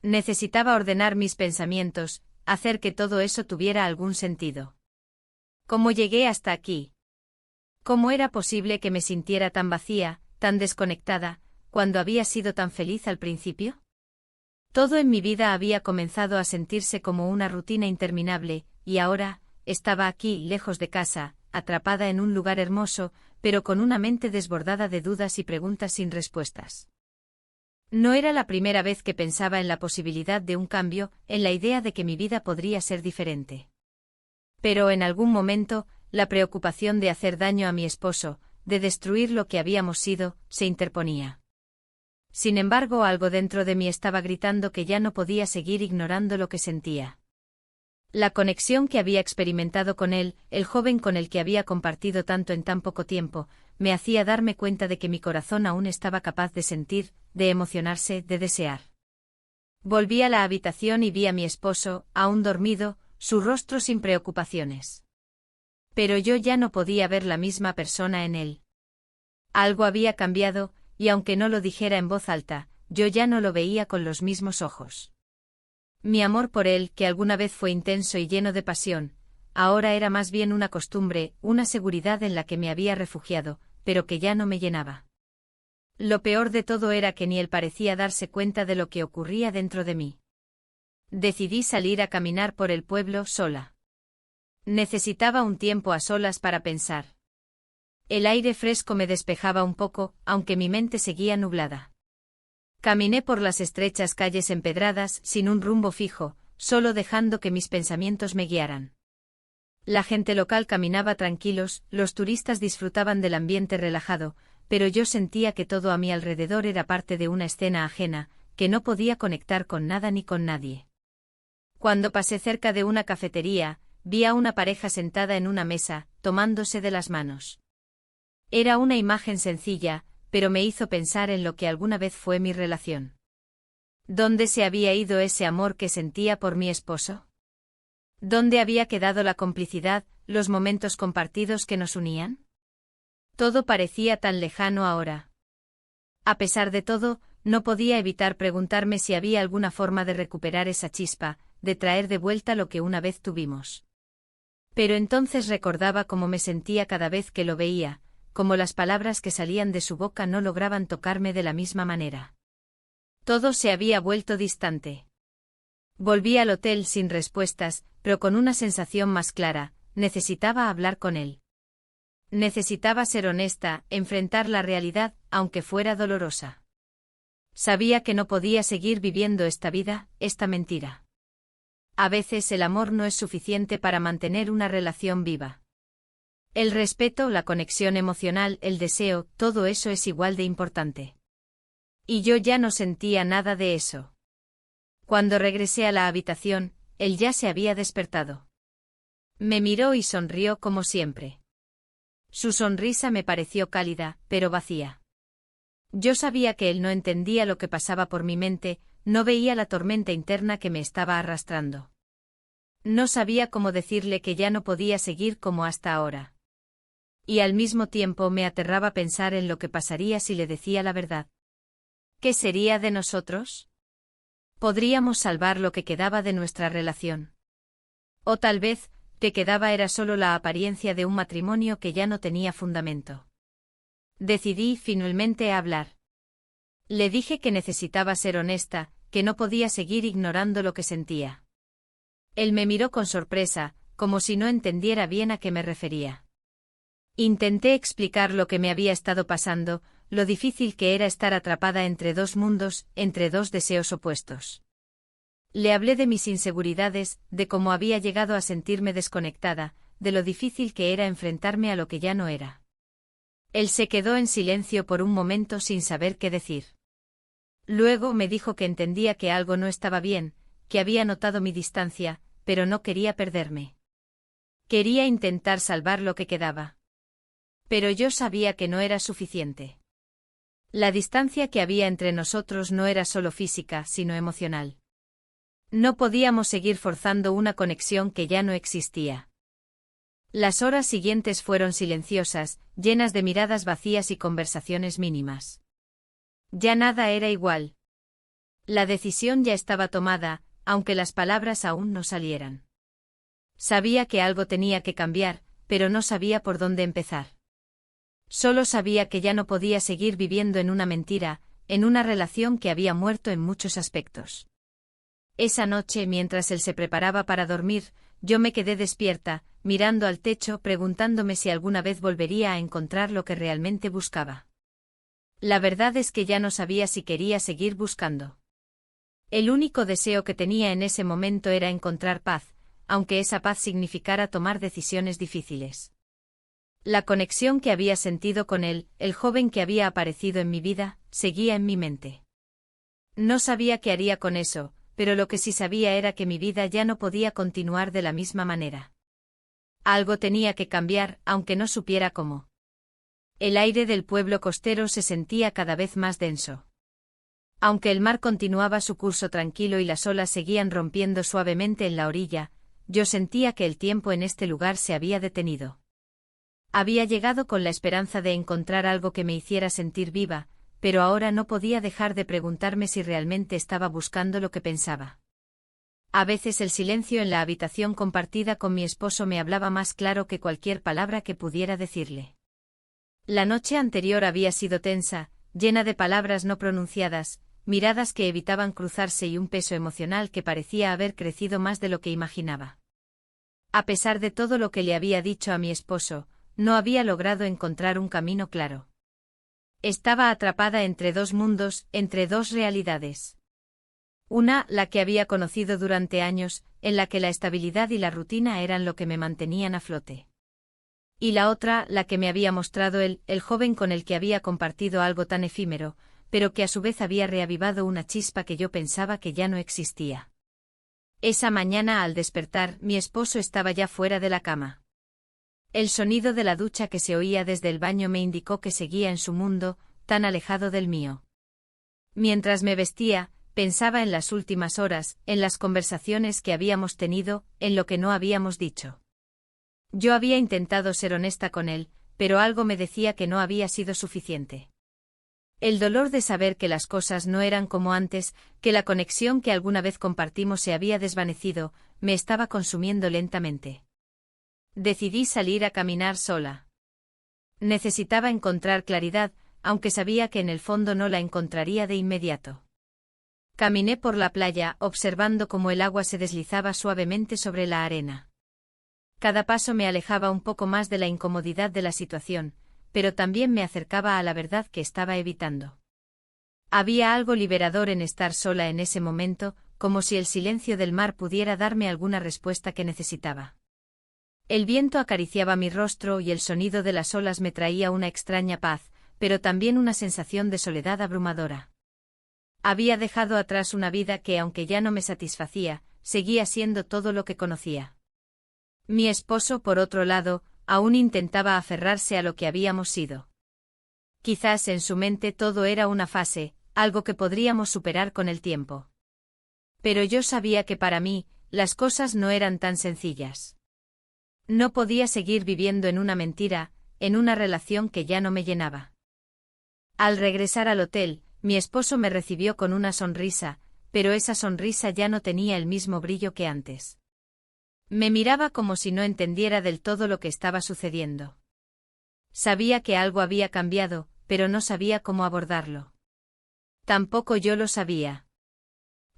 Necesitaba ordenar mis pensamientos, hacer que todo eso tuviera algún sentido. ¿Cómo llegué hasta aquí? ¿Cómo era posible que me sintiera tan vacía, tan desconectada, cuando había sido tan feliz al principio? Todo en mi vida había comenzado a sentirse como una rutina interminable, y ahora, estaba aquí, lejos de casa, atrapada en un lugar hermoso, pero con una mente desbordada de dudas y preguntas sin respuestas. No era la primera vez que pensaba en la posibilidad de un cambio, en la idea de que mi vida podría ser diferente. Pero en algún momento, la preocupación de hacer daño a mi esposo, de destruir lo que habíamos sido, se interponía. Sin embargo, algo dentro de mí estaba gritando que ya no podía seguir ignorando lo que sentía. La conexión que había experimentado con él, el joven con el que había compartido tanto en tan poco tiempo, me hacía darme cuenta de que mi corazón aún estaba capaz de sentir, de emocionarse, de desear. Volví a la habitación y vi a mi esposo, aún dormido, su rostro sin preocupaciones. Pero yo ya no podía ver la misma persona en él. Algo había cambiado, y aunque no lo dijera en voz alta, yo ya no lo veía con los mismos ojos. Mi amor por él, que alguna vez fue intenso y lleno de pasión, ahora era más bien una costumbre, una seguridad en la que me había refugiado, pero que ya no me llenaba. Lo peor de todo era que ni él parecía darse cuenta de lo que ocurría dentro de mí. Decidí salir a caminar por el pueblo sola. Necesitaba un tiempo a solas para pensar. El aire fresco me despejaba un poco, aunque mi mente seguía nublada. Caminé por las estrechas calles empedradas, sin un rumbo fijo, solo dejando que mis pensamientos me guiaran. La gente local caminaba tranquilos, los turistas disfrutaban del ambiente relajado, pero yo sentía que todo a mi alrededor era parte de una escena ajena, que no podía conectar con nada ni con nadie. Cuando pasé cerca de una cafetería, vi a una pareja sentada en una mesa, tomándose de las manos. Era una imagen sencilla, pero me hizo pensar en lo que alguna vez fue mi relación. ¿Dónde se había ido ese amor que sentía por mi esposo? ¿Dónde había quedado la complicidad, los momentos compartidos que nos unían? Todo parecía tan lejano ahora. A pesar de todo, no podía evitar preguntarme si había alguna forma de recuperar esa chispa, de traer de vuelta lo que una vez tuvimos. Pero entonces recordaba cómo me sentía cada vez que lo veía, como las palabras que salían de su boca no lograban tocarme de la misma manera. Todo se había vuelto distante. Volví al hotel sin respuestas, pero con una sensación más clara: necesitaba hablar con él. Necesitaba ser honesta, enfrentar la realidad, aunque fuera dolorosa. Sabía que no podía seguir viviendo esta vida, esta mentira. A veces el amor no es suficiente para mantener una relación viva. El respeto, la conexión emocional, el deseo, todo eso es igual de importante. Y yo ya no sentía nada de eso. Cuando regresé a la habitación, él ya se había despertado. Me miró y sonrió como siempre. Su sonrisa me pareció cálida, pero vacía. Yo sabía que él no entendía lo que pasaba por mi mente, no veía la tormenta interna que me estaba arrastrando. No sabía cómo decirle que ya no podía seguir como hasta ahora. Y al mismo tiempo me aterraba pensar en lo que pasaría si le decía la verdad. ¿Qué sería de nosotros? ¿Podríamos salvar lo que quedaba de nuestra relación? O tal vez, que quedaba era solo la apariencia de un matrimonio que ya no tenía fundamento. Decidí finalmente hablar. Le dije que necesitaba ser honesta, que no podía seguir ignorando lo que sentía. Él me miró con sorpresa, como si no entendiera bien a qué me refería. Intenté explicar lo que me había estado pasando, lo difícil que era estar atrapada entre dos mundos, entre dos deseos opuestos. Le hablé de mis inseguridades, de cómo había llegado a sentirme desconectada, de lo difícil que era enfrentarme a lo que ya no era. Él se quedó en silencio por un momento sin saber qué decir. Luego me dijo que entendía que algo no estaba bien, que había notado mi distancia, pero no quería perderme. Quería intentar salvar lo que quedaba. Pero yo sabía que no era suficiente. La distancia que había entre nosotros no era solo física, sino emocional. No podíamos seguir forzando una conexión que ya no existía. Las horas siguientes fueron silenciosas, llenas de miradas vacías y conversaciones mínimas. Ya nada era igual. La decisión ya estaba tomada, aunque las palabras aún no salieran. Sabía que algo tenía que cambiar, pero no sabía por dónde empezar. Solo sabía que ya no podía seguir viviendo en una mentira, en una relación que había muerto en muchos aspectos. Esa noche, mientras él se preparaba para dormir, yo me quedé despierta, mirando al techo, preguntándome si alguna vez volvería a encontrar lo que realmente buscaba. La verdad es que ya no sabía si quería seguir buscando. El único deseo que tenía en ese momento era encontrar paz, aunque esa paz significara tomar decisiones difíciles. La conexión que había sentido con él, el joven que había aparecido en mi vida, seguía en mi mente. No sabía qué haría con eso, pero lo que sí sabía era que mi vida ya no podía continuar de la misma manera. Algo tenía que cambiar, aunque no supiera cómo. El aire del pueblo costero se sentía cada vez más denso. Aunque el mar continuaba su curso tranquilo y las olas seguían rompiendo suavemente en la orilla, yo sentía que el tiempo en este lugar se había detenido. Había llegado con la esperanza de encontrar algo que me hiciera sentir viva, pero ahora no podía dejar de preguntarme si realmente estaba buscando lo que pensaba. A veces el silencio en la habitación compartida con mi esposo me hablaba más claro que cualquier palabra que pudiera decirle. La noche anterior había sido tensa, llena de palabras no pronunciadas, miradas que evitaban cruzarse y un peso emocional que parecía haber crecido más de lo que imaginaba. A pesar de todo lo que le había dicho a mi esposo, no había logrado encontrar un camino claro. Estaba atrapada entre dos mundos, entre dos realidades. Una, la que había conocido durante años, en la que la estabilidad y la rutina eran lo que me mantenían a flote. Y la otra, la que me había mostrado él, el joven con el que había compartido algo tan efímero, pero que a su vez había reavivado una chispa que yo pensaba que ya no existía. Esa mañana al despertar, mi esposo estaba ya fuera de la cama. El sonido de la ducha que se oía desde el baño me indicó que seguía en su mundo, tan alejado del mío. Mientras me vestía, pensaba en las últimas horas, en las conversaciones que habíamos tenido, en lo que no habíamos dicho. Yo había intentado ser honesta con él, pero algo me decía que no había sido suficiente. El dolor de saber que las cosas no eran como antes, que la conexión que alguna vez compartimos se había desvanecido, me estaba consumiendo lentamente. Decidí salir a caminar sola. Necesitaba encontrar claridad, aunque sabía que en el fondo no la encontraría de inmediato. Caminé por la playa, observando cómo el agua se deslizaba suavemente sobre la arena. Cada paso me alejaba un poco más de la incomodidad de la situación, pero también me acercaba a la verdad que estaba evitando. Había algo liberador en estar sola en ese momento, como si el silencio del mar pudiera darme alguna respuesta que necesitaba. El viento acariciaba mi rostro y el sonido de las olas me traía una extraña paz, pero también una sensación de soledad abrumadora. Había dejado atrás una vida que, aunque ya no me satisfacía, seguía siendo todo lo que conocía. Mi esposo, por otro lado, aún intentaba aferrarse a lo que habíamos sido. Quizás en su mente todo era una fase, algo que podríamos superar con el tiempo. Pero yo sabía que para mí, las cosas no eran tan sencillas. No podía seguir viviendo en una mentira, en una relación que ya no me llenaba. Al regresar al hotel, mi esposo me recibió con una sonrisa, pero esa sonrisa ya no tenía el mismo brillo que antes. Me miraba como si no entendiera del todo lo que estaba sucediendo. Sabía que algo había cambiado, pero no sabía cómo abordarlo. Tampoco yo lo sabía.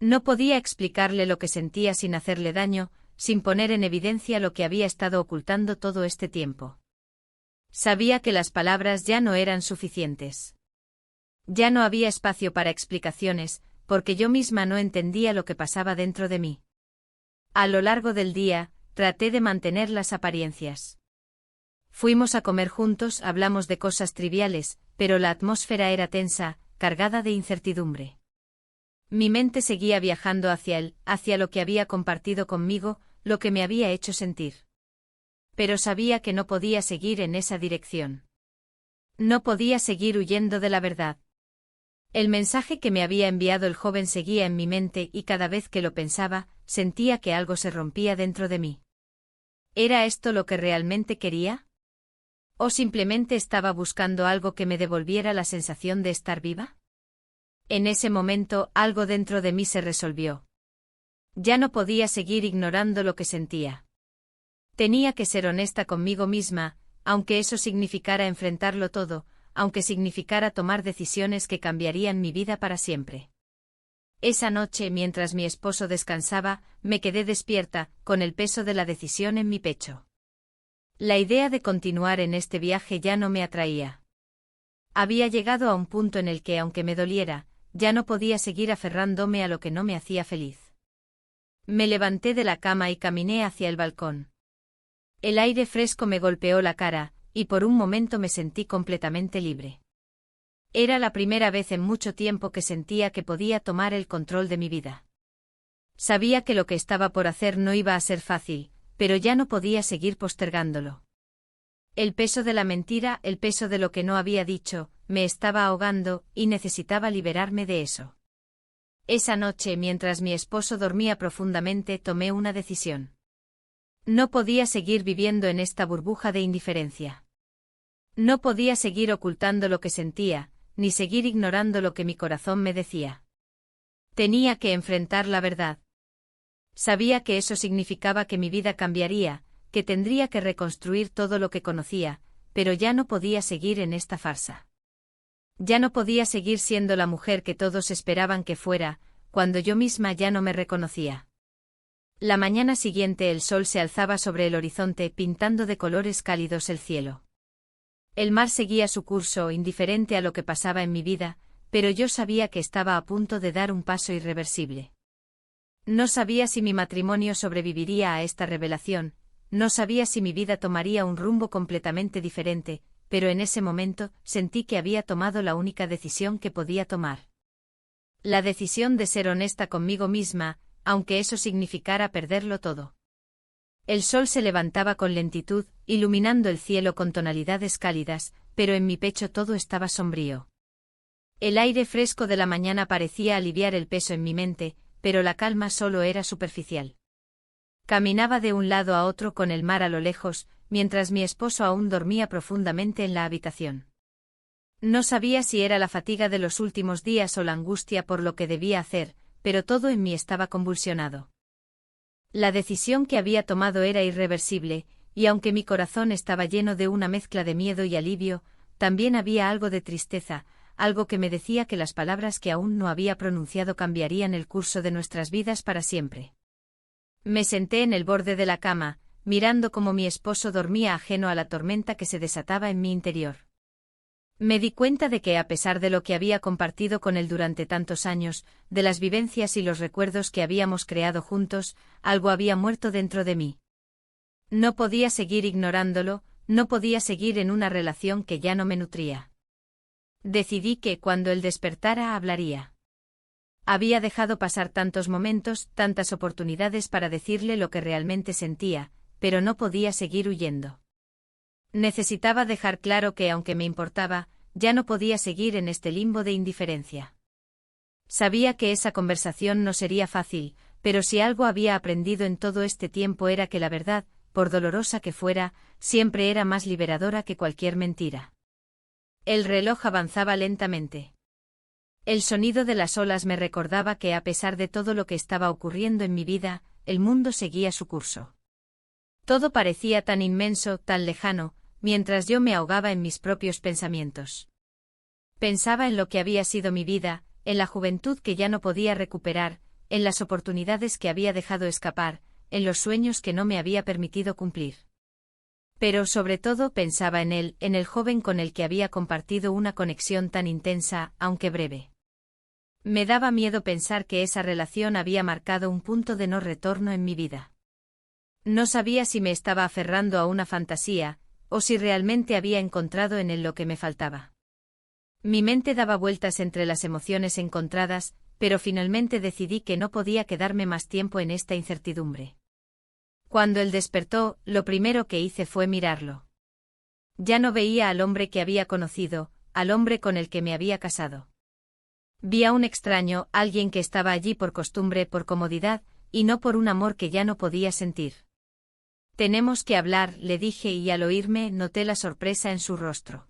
No podía explicarle lo que sentía sin hacerle daño, sin poner en evidencia lo que había estado ocultando todo este tiempo. Sabía que las palabras ya no eran suficientes. Ya no había espacio para explicaciones, porque yo misma no entendía lo que pasaba dentro de mí. A lo largo del día, traté de mantener las apariencias. Fuimos a comer juntos, hablamos de cosas triviales, pero la atmósfera era tensa, cargada de incertidumbre. Mi mente seguía viajando hacia él, hacia lo que había compartido conmigo, lo que me había hecho sentir. Pero sabía que no podía seguir en esa dirección. No podía seguir huyendo de la verdad. El mensaje que me había enviado el joven seguía en mi mente y cada vez que lo pensaba, sentía que algo se rompía dentro de mí. ¿Era esto lo que realmente quería? ¿O simplemente estaba buscando algo que me devolviera la sensación de estar viva? En ese momento, algo dentro de mí se resolvió. Ya no podía seguir ignorando lo que sentía. Tenía que ser honesta conmigo misma, aunque eso significara enfrentarlo todo, aunque significara tomar decisiones que cambiarían mi vida para siempre. Esa noche, mientras mi esposo descansaba, me quedé despierta, con el peso de la decisión en mi pecho. La idea de continuar en este viaje ya no me atraía. Había llegado a un punto en el que, aunque me doliera, ya no podía seguir aferrándome a lo que no me hacía feliz. Me levanté de la cama y caminé hacia el balcón. El aire fresco me golpeó la cara, y por un momento me sentí completamente libre. Era la primera vez en mucho tiempo que sentía que podía tomar el control de mi vida. Sabía que lo que estaba por hacer no iba a ser fácil, pero ya no podía seguir postergándolo. El peso de la mentira, el peso de lo que no había dicho, me estaba ahogando, y necesitaba liberarme de eso. Esa noche, mientras mi esposo dormía profundamente, tomé una decisión. No podía seguir viviendo en esta burbuja de indiferencia. No podía seguir ocultando lo que sentía, ni seguir ignorando lo que mi corazón me decía. Tenía que enfrentar la verdad. Sabía que eso significaba que mi vida cambiaría, que tendría que reconstruir todo lo que conocía, pero ya no podía seguir en esta farsa. Ya no podía seguir siendo la mujer que todos esperaban que fuera, cuando yo misma ya no me reconocía. La mañana siguiente el sol se alzaba sobre el horizonte pintando de colores cálidos el cielo. El mar seguía su curso indiferente a lo que pasaba en mi vida, pero yo sabía que estaba a punto de dar un paso irreversible. No sabía si mi matrimonio sobreviviría a esta revelación, no sabía si mi vida tomaría un rumbo completamente diferente, pero en ese momento sentí que había tomado la única decisión que podía tomar. La decisión de ser honesta conmigo misma, aunque eso significara perderlo todo. El sol se levantaba con lentitud, iluminando el cielo con tonalidades cálidas, pero en mi pecho todo estaba sombrío. El aire fresco de la mañana parecía aliviar el peso en mi mente, pero la calma solo era superficial. Caminaba de un lado a otro con el mar a lo lejos, mientras mi esposo aún dormía profundamente en la habitación. No sabía si era la fatiga de los últimos días o la angustia por lo que debía hacer, pero todo en mí estaba convulsionado. La decisión que había tomado era irreversible, y aunque mi corazón estaba lleno de una mezcla de miedo y alivio, también había algo de tristeza, algo que me decía que las palabras que aún no había pronunciado cambiarían el curso de nuestras vidas para siempre. Me senté en el borde de la cama, mirando cómo mi esposo dormía ajeno a la tormenta que se desataba en mi interior. Me di cuenta de que a pesar de lo que había compartido con él durante tantos años, de las vivencias y los recuerdos que habíamos creado juntos, algo había muerto dentro de mí. No podía seguir ignorándolo, no podía seguir en una relación que ya no me nutría. Decidí que cuando él despertara hablaría. Había dejado pasar tantos momentos, tantas oportunidades para decirle lo que realmente sentía, pero no podía seguir huyendo. Necesitaba dejar claro que aunque me importaba, ya no podía seguir en este limbo de indiferencia. Sabía que esa conversación no sería fácil, pero si algo había aprendido en todo este tiempo era que la verdad, por dolorosa que fuera, siempre era más liberadora que cualquier mentira. El reloj avanzaba lentamente. El sonido de las olas me recordaba que a pesar de todo lo que estaba ocurriendo en mi vida, el mundo seguía su curso. Todo parecía tan inmenso, tan lejano, mientras yo me ahogaba en mis propios pensamientos. Pensaba en lo que había sido mi vida, en la juventud que ya no podía recuperar, en las oportunidades que había dejado escapar, en los sueños que no me había permitido cumplir. Pero sobre todo pensaba en él, en el joven con el que había compartido una conexión tan intensa, aunque breve. Me daba miedo pensar que esa relación había marcado un punto de no retorno en mi vida. No sabía si me estaba aferrando a una fantasía, o si realmente había encontrado en él lo que me faltaba. Mi mente daba vueltas entre las emociones encontradas, pero finalmente decidí que no podía quedarme más tiempo en esta incertidumbre. Cuando él despertó, lo primero que hice fue mirarlo. Ya no veía al hombre que había conocido, al hombre con el que me había casado. Vi a un extraño, alguien que estaba allí por costumbre, por comodidad, y no por un amor que ya no podía sentir. Tenemos que hablar, le dije y al oírme noté la sorpresa en su rostro.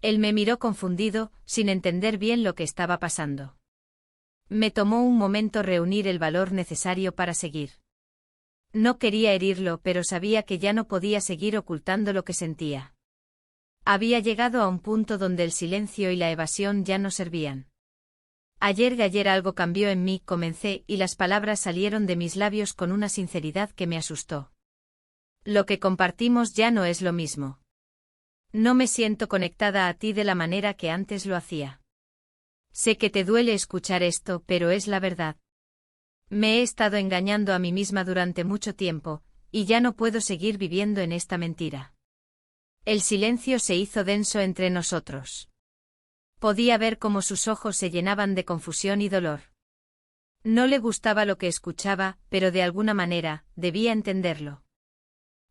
Él me miró confundido, sin entender bien lo que estaba pasando. Me tomó un momento reunir el valor necesario para seguir. No quería herirlo, pero sabía que ya no podía seguir ocultando lo que sentía. Había llegado a un punto donde el silencio y la evasión ya no servían. Ayer algo cambió en mí, comencé, y las palabras salieron de mis labios con una sinceridad que me asustó. Lo que compartimos ya no es lo mismo. No me siento conectada a ti de la manera que antes lo hacía. Sé que te duele escuchar esto, pero es la verdad. Me he estado engañando a mí misma durante mucho tiempo, y ya no puedo seguir viviendo en esta mentira. El silencio se hizo denso entre nosotros. Podía ver cómo sus ojos se llenaban de confusión y dolor. No le gustaba lo que escuchaba, pero de alguna manera, debía entenderlo.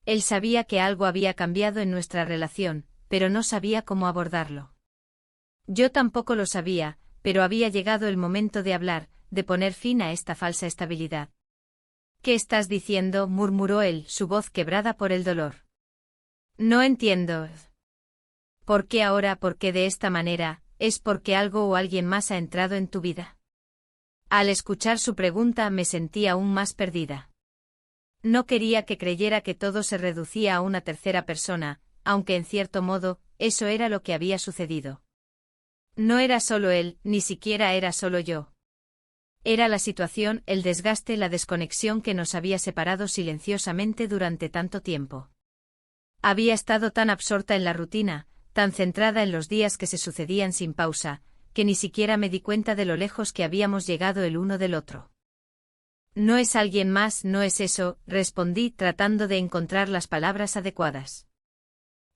Él sabía que algo había cambiado en nuestra relación, pero no sabía cómo abordarlo. Yo tampoco lo sabía, pero había llegado el momento de hablar, de poner fin a esta falsa estabilidad. ¿Qué estás diciendo?, murmuró él, su voz quebrada por el dolor. No entiendo. ¿Por qué ahora? ¿Por qué de esta manera? ¿Es porque algo o alguien más ha entrado en tu vida? Al escuchar su pregunta me sentí aún más perdida. No quería que creyera que todo se reducía a una tercera persona, aunque en cierto modo, eso era lo que había sucedido. No era solo él, ni siquiera era solo yo. Era la situación, el desgaste, la desconexión que nos había separado silenciosamente durante tanto tiempo. Había estado tan absorta en la rutina, tan centrada en los días que se sucedían sin pausa, que ni siquiera me di cuenta de lo lejos que habíamos llegado el uno del otro. No es alguien más, no es eso, respondí tratando de encontrar las palabras adecuadas.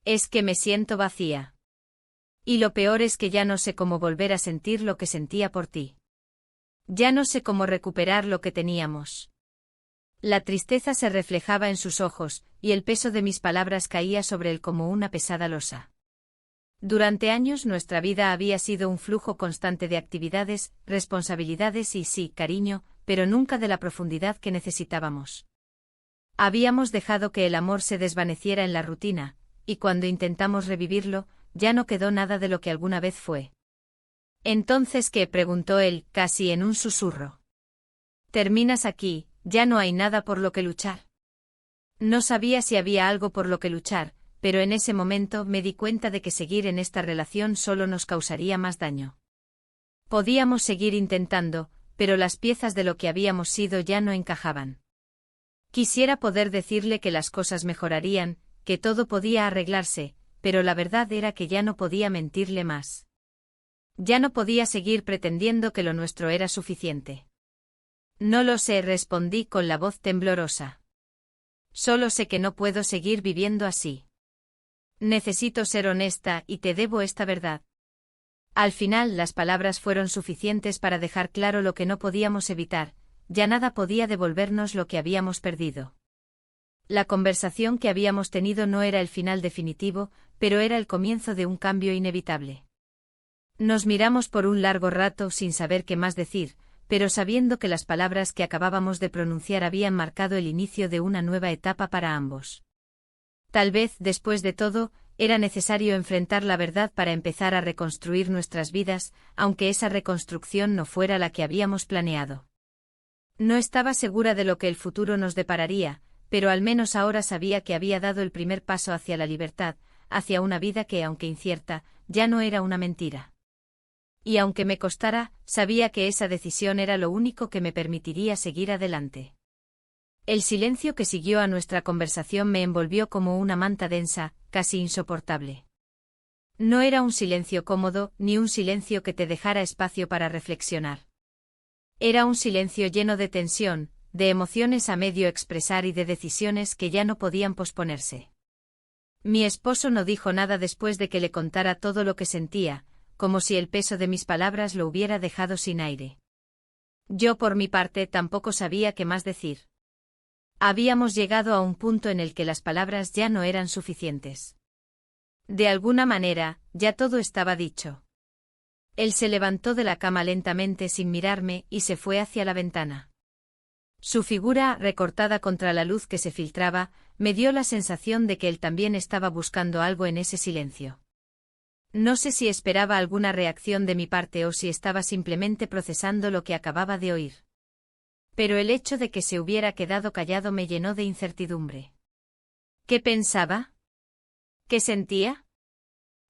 Es que me siento vacía. Y lo peor es que ya no sé cómo volver a sentir lo que sentía por ti. Ya no sé cómo recuperar lo que teníamos. La tristeza se reflejaba en sus ojos, y el peso de mis palabras caía sobre él como una pesada losa. Durante años nuestra vida había sido un flujo constante de actividades, responsabilidades y sí, cariño, pero nunca de la profundidad que necesitábamos. Habíamos dejado que el amor se desvaneciera en la rutina, y cuando intentamos revivirlo, ya no quedó nada de lo que alguna vez fue. ¿Entonces qué?, preguntó él, casi en un susurro. Terminas aquí, ya no hay nada por lo que luchar. No sabía si había algo por lo que luchar, pero en ese momento me di cuenta de que seguir en esta relación solo nos causaría más daño. Podíamos seguir intentando, pero las piezas de lo que habíamos sido ya no encajaban. Quisiera poder decirle que las cosas mejorarían, que todo podía arreglarse, pero la verdad era que ya no podía mentirle más. Ya no podía seguir pretendiendo que lo nuestro era suficiente. No lo sé, respondí con la voz temblorosa. Solo sé que no puedo seguir viviendo así. Necesito ser honesta y te debo esta verdad. Al final las palabras fueron suficientes para dejar claro lo que no podíamos evitar, ya nada podía devolvernos lo que habíamos perdido. La conversación que habíamos tenido no era el final definitivo, pero era el comienzo de un cambio inevitable. Nos miramos por un largo rato sin saber qué más decir, pero sabiendo que las palabras que acabábamos de pronunciar habían marcado el inicio de una nueva etapa para ambos. Tal vez, después de todo, era necesario enfrentar la verdad para empezar a reconstruir nuestras vidas, aunque esa reconstrucción no fuera la que habíamos planeado. No estaba segura de lo que el futuro nos depararía, pero al menos ahora sabía que había dado el primer paso hacia la libertad, hacia una vida que, aunque incierta, ya no era una mentira. Y aunque me costara, sabía que esa decisión era lo único que me permitiría seguir adelante. El silencio que siguió a nuestra conversación me envolvió como una manta densa, casi insoportable. No era un silencio cómodo, ni un silencio que te dejara espacio para reflexionar. Era un silencio lleno de tensión, de emociones a medio expresar y de decisiones que ya no podían posponerse. Mi esposo no dijo nada después de que le contara todo lo que sentía, como si el peso de mis palabras lo hubiera dejado sin aire. Yo por mi parte tampoco sabía qué más decir. Habíamos llegado a un punto en el que las palabras ya no eran suficientes. De alguna manera, ya todo estaba dicho. Él se levantó de la cama lentamente sin mirarme y se fue hacia la ventana. Su figura, recortada contra la luz que se filtraba, me dio la sensación de que él también estaba buscando algo en ese silencio. No sé si esperaba alguna reacción de mi parte o si estaba simplemente procesando lo que acababa de oír. Pero el hecho de que se hubiera quedado callado me llenó de incertidumbre. ¿Qué pensaba? ¿Qué sentía?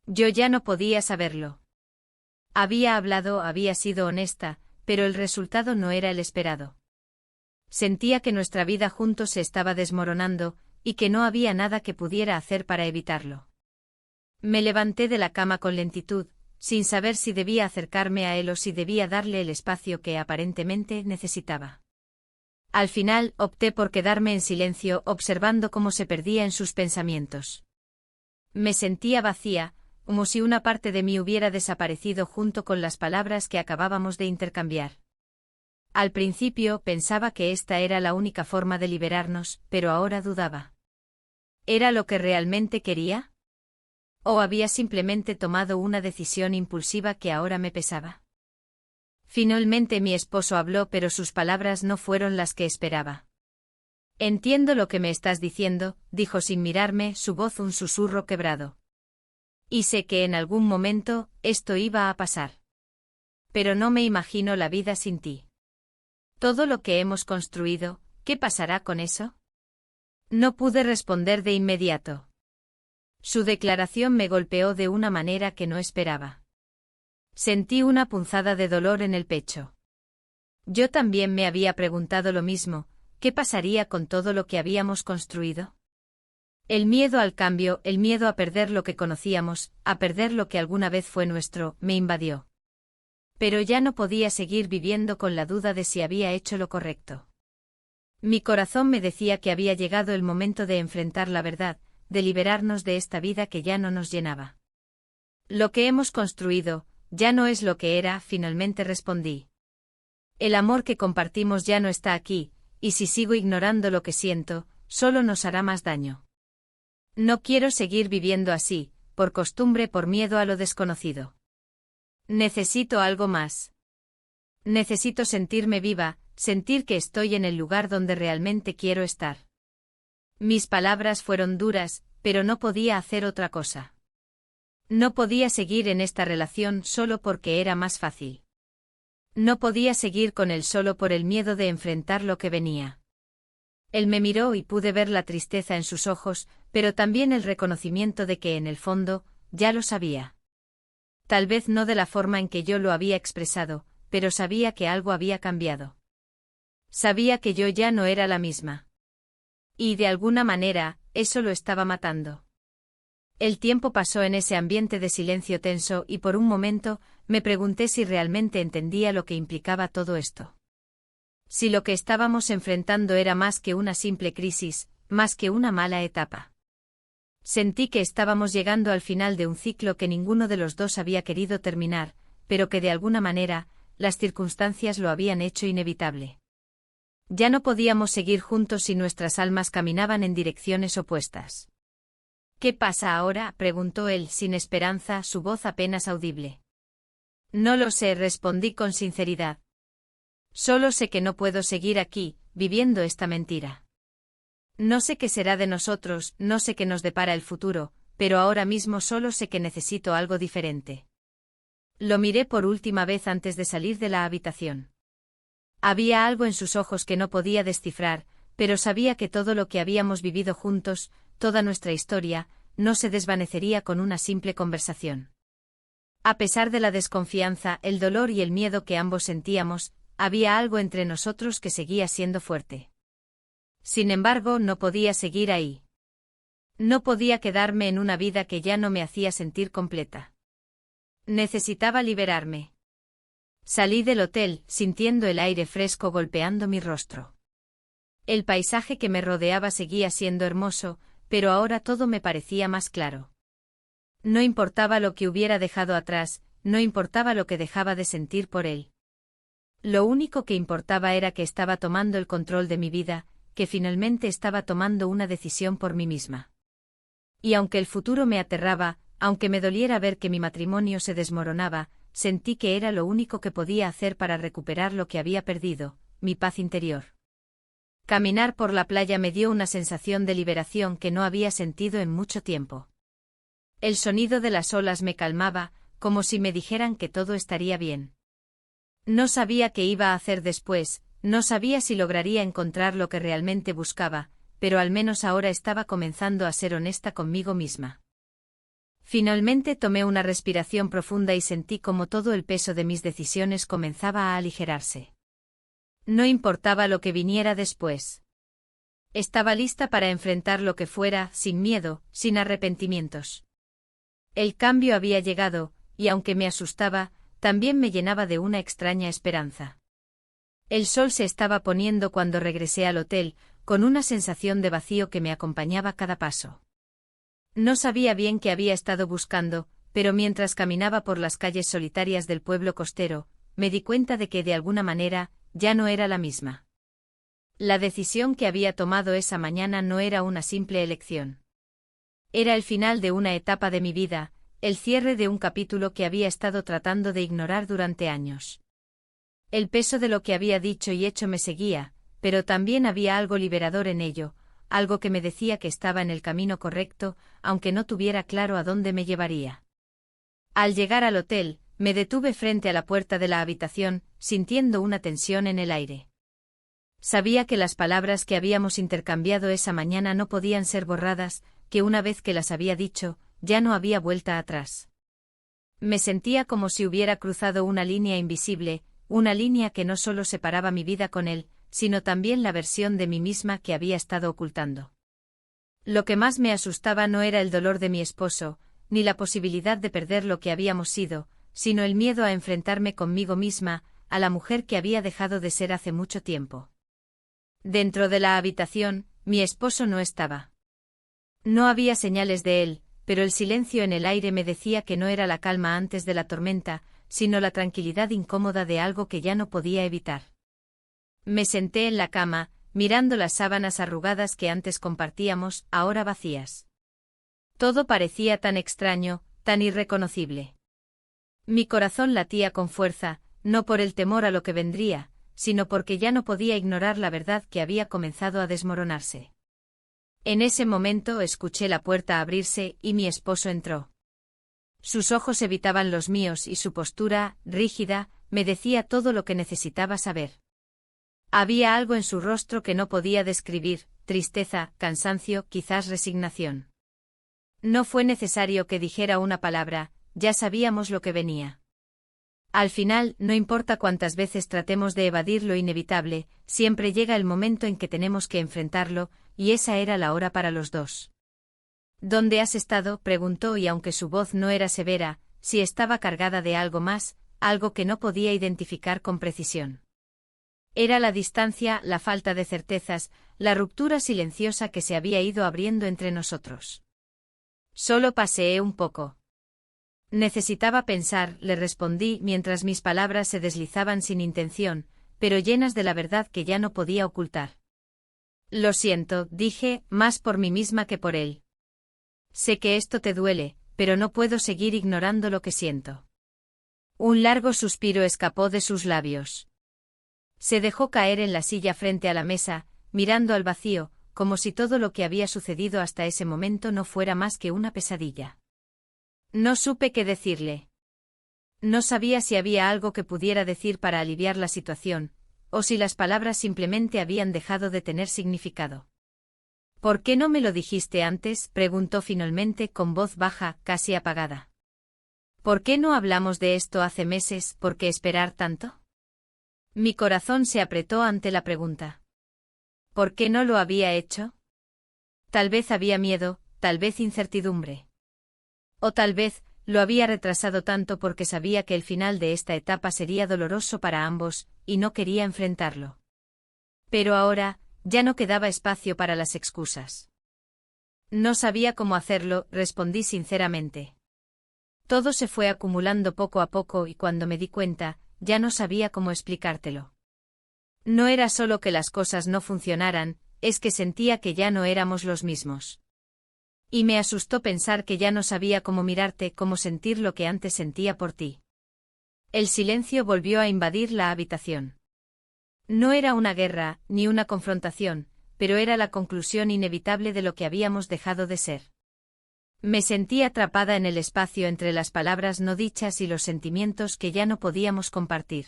Yo ya no podía saberlo. Había hablado, había sido honesta, pero el resultado no era el esperado. Sentía que nuestra vida juntos se estaba desmoronando, y que no había nada que pudiera hacer para evitarlo. Me levanté de la cama con lentitud, sin saber si debía acercarme a él o si debía darle el espacio que aparentemente necesitaba. Al final opté por quedarme en silencio observando cómo se perdía en sus pensamientos. Me sentía vacía, como si una parte de mí hubiera desaparecido junto con las palabras que acabábamos de intercambiar. Al principio pensaba que esta era la única forma de liberarnos, pero ahora dudaba. ¿Era lo que realmente quería? ¿O había simplemente tomado una decisión impulsiva que ahora me pesaba? Finalmente mi esposo habló, pero sus palabras no fueron las que esperaba. Entiendo lo que me estás diciendo, dijo sin mirarme, su voz un susurro quebrado. Y sé que en algún momento esto iba a pasar. Pero no me imagino la vida sin ti. Todo lo que hemos construido, ¿qué pasará con eso? No pude responder de inmediato. Su declaración me golpeó de una manera que no esperaba. Sentí una punzada de dolor en el pecho. Yo también me había preguntado lo mismo, ¿qué pasaría con todo lo que habíamos construido? El miedo al cambio, el miedo a perder lo que conocíamos, a perder lo que alguna vez fue nuestro, me invadió. Pero ya no podía seguir viviendo con la duda de si había hecho lo correcto. Mi corazón me decía que había llegado el momento de enfrentar la verdad, de liberarnos de esta vida que ya no nos llenaba. Lo que hemos construido, ya no es lo que era, finalmente respondí. El amor que compartimos ya no está aquí, y si sigo ignorando lo que siento, solo nos hará más daño. No quiero seguir viviendo así, por costumbre, por miedo a lo desconocido. Necesito algo más. Necesito sentirme viva, sentir que estoy en el lugar donde realmente quiero estar. Mis palabras fueron duras, pero no podía hacer otra cosa. No podía seguir en esta relación solo porque era más fácil. No podía seguir con él solo por el miedo de enfrentar lo que venía. Él me miró y pude ver la tristeza en sus ojos, pero también el reconocimiento de que en el fondo, ya lo sabía. Tal vez no de la forma en que yo lo había expresado, pero sabía que algo había cambiado. Sabía que yo ya no era la misma. Y de alguna manera, eso lo estaba matando. El tiempo pasó en ese ambiente de silencio tenso y por un momento, me pregunté si realmente entendía lo que implicaba todo esto. Si lo que estábamos enfrentando era más que una simple crisis, más que una mala etapa. Sentí que estábamos llegando al final de un ciclo que ninguno de los dos había querido terminar, pero que de alguna manera, las circunstancias lo habían hecho inevitable. Ya no podíamos seguir juntos si nuestras almas caminaban en direcciones opuestas. ¿Qué pasa ahora?, preguntó él, sin esperanza, su voz apenas audible. No lo sé, respondí con sinceridad. Solo sé que no puedo seguir aquí, viviendo esta mentira. No sé qué será de nosotros, no sé qué nos depara el futuro, pero ahora mismo solo sé que necesito algo diferente. Lo miré por última vez antes de salir de la habitación. Había algo en sus ojos que no podía descifrar, pero sabía que todo lo que habíamos vivido juntos, toda nuestra historia, no se desvanecería con una simple conversación. A pesar de la desconfianza, el dolor y el miedo que ambos sentíamos, había algo entre nosotros que seguía siendo fuerte. Sin embargo, no podía seguir ahí. No podía quedarme en una vida que ya no me hacía sentir completa. Necesitaba liberarme. Salí del hotel, sintiendo el aire fresco golpeando mi rostro. El paisaje que me rodeaba seguía siendo hermoso, pero ahora todo me parecía más claro. No importaba lo que hubiera dejado atrás, no importaba lo que dejaba de sentir por él. Lo único que importaba era que estaba tomando el control de mi vida, que finalmente estaba tomando una decisión por mí misma. Y aunque el futuro me aterraba, aunque me doliera ver que mi matrimonio se desmoronaba, sentí que era lo único que podía hacer para recuperar lo que había perdido, mi paz interior. Caminar por la playa me dio una sensación de liberación que no había sentido en mucho tiempo. El sonido de las olas me calmaba, como si me dijeran que todo estaría bien. No sabía qué iba a hacer después, no sabía si lograría encontrar lo que realmente buscaba, pero al menos ahora estaba comenzando a ser honesta conmigo misma. Finalmente tomé una respiración profunda y sentí como todo el peso de mis decisiones comenzaba a aligerarse. No importaba lo que viniera después. Estaba lista para enfrentar lo que fuera, sin miedo, sin arrepentimientos. El cambio había llegado, y aunque me asustaba, también me llenaba de una extraña esperanza. El sol se estaba poniendo cuando regresé al hotel, con una sensación de vacío que me acompañaba a cada paso. No sabía bien qué había estado buscando, pero mientras caminaba por las calles solitarias del pueblo costero, me di cuenta de que de alguna manera, ya no era la misma. La decisión que había tomado esa mañana no era una simple elección. Era el final de una etapa de mi vida, el cierre de un capítulo que había estado tratando de ignorar durante años. El peso de lo que había dicho y hecho me seguía, pero también había algo liberador en ello, algo que me decía que estaba en el camino correcto, aunque no tuviera claro a dónde me llevaría. Al llegar al hotel, me detuve frente a la puerta de la habitación, sintiendo una tensión en el aire. Sabía que las palabras que habíamos intercambiado esa mañana no podían ser borradas, que una vez que las había dicho, ya no había vuelta atrás. Me sentía como si hubiera cruzado una línea invisible, una línea que no solo separaba mi vida con él, sino también la versión de mí misma que había estado ocultando. Lo que más me asustaba no era el dolor de mi esposo, ni la posibilidad de perder lo que habíamos sido, sino el miedo a enfrentarme conmigo misma, a la mujer que había dejado de ser hace mucho tiempo. Dentro de la habitación, mi esposo no estaba. No había señales de él, pero el silencio en el aire me decía que no era la calma antes de la tormenta, sino la tranquilidad incómoda de algo que ya no podía evitar. Me senté en la cama, mirando las sábanas arrugadas que antes compartíamos, ahora vacías. Todo parecía tan extraño, tan irreconocible. Mi corazón latía con fuerza, no por el temor a lo que vendría, sino porque ya no podía ignorar la verdad que había comenzado a desmoronarse. En ese momento escuché la puerta abrirse y mi esposo entró. Sus ojos evitaban los míos y su postura, rígida, me decía todo lo que necesitaba saber. Había algo en su rostro que no podía describir, tristeza, cansancio, quizás resignación. No fue necesario que dijera una palabra, ya sabíamos lo que venía. Al final, no importa cuántas veces tratemos de evadir lo inevitable, siempre llega el momento en que tenemos que enfrentarlo, y esa era la hora para los dos. ¿Dónde has estado?, preguntó, y aunque su voz no era severa, sí estaba cargada de algo más, algo que no podía identificar con precisión. Era la distancia, la falta de certezas, la ruptura silenciosa que se había ido abriendo entre nosotros. Solo paseé un poco. Necesitaba pensar, le respondí mientras mis palabras se deslizaban sin intención, pero llenas de la verdad que ya no podía ocultar. Lo siento, dije, más por mí misma que por él. Sé que esto te duele, pero no puedo seguir ignorando lo que siento. Un largo suspiro escapó de sus labios. Se dejó caer en la silla frente a la mesa, mirando al vacío, como si todo lo que había sucedido hasta ese momento no fuera más que una pesadilla. No supe qué decirle. No sabía si había algo que pudiera decir para aliviar la situación, o si las palabras simplemente habían dejado de tener significado. ¿Por qué no me lo dijiste antes?, preguntó finalmente con voz baja, casi apagada. ¿Por qué no hablamos de esto hace meses? ¿Por qué esperar tanto? Mi corazón se apretó ante la pregunta. ¿Por qué no lo había hecho? Tal vez había miedo, tal vez incertidumbre. O tal vez, lo había retrasado tanto porque sabía que el final de esta etapa sería doloroso para ambos, y no quería enfrentarlo. Pero ahora, ya no quedaba espacio para las excusas. No sabía cómo hacerlo, respondí sinceramente. Todo se fue acumulando poco a poco y cuando me di cuenta, ya no sabía cómo explicártelo. No era solo que las cosas no funcionaran, es que sentía que ya no éramos los mismos. Y me asustó pensar que ya no sabía cómo mirarte, cómo sentir lo que antes sentía por ti. El silencio volvió a invadir la habitación. No era una guerra, ni una confrontación, pero era la conclusión inevitable de lo que habíamos dejado de ser. Me sentí atrapada en el espacio entre las palabras no dichas y los sentimientos que ya no podíamos compartir.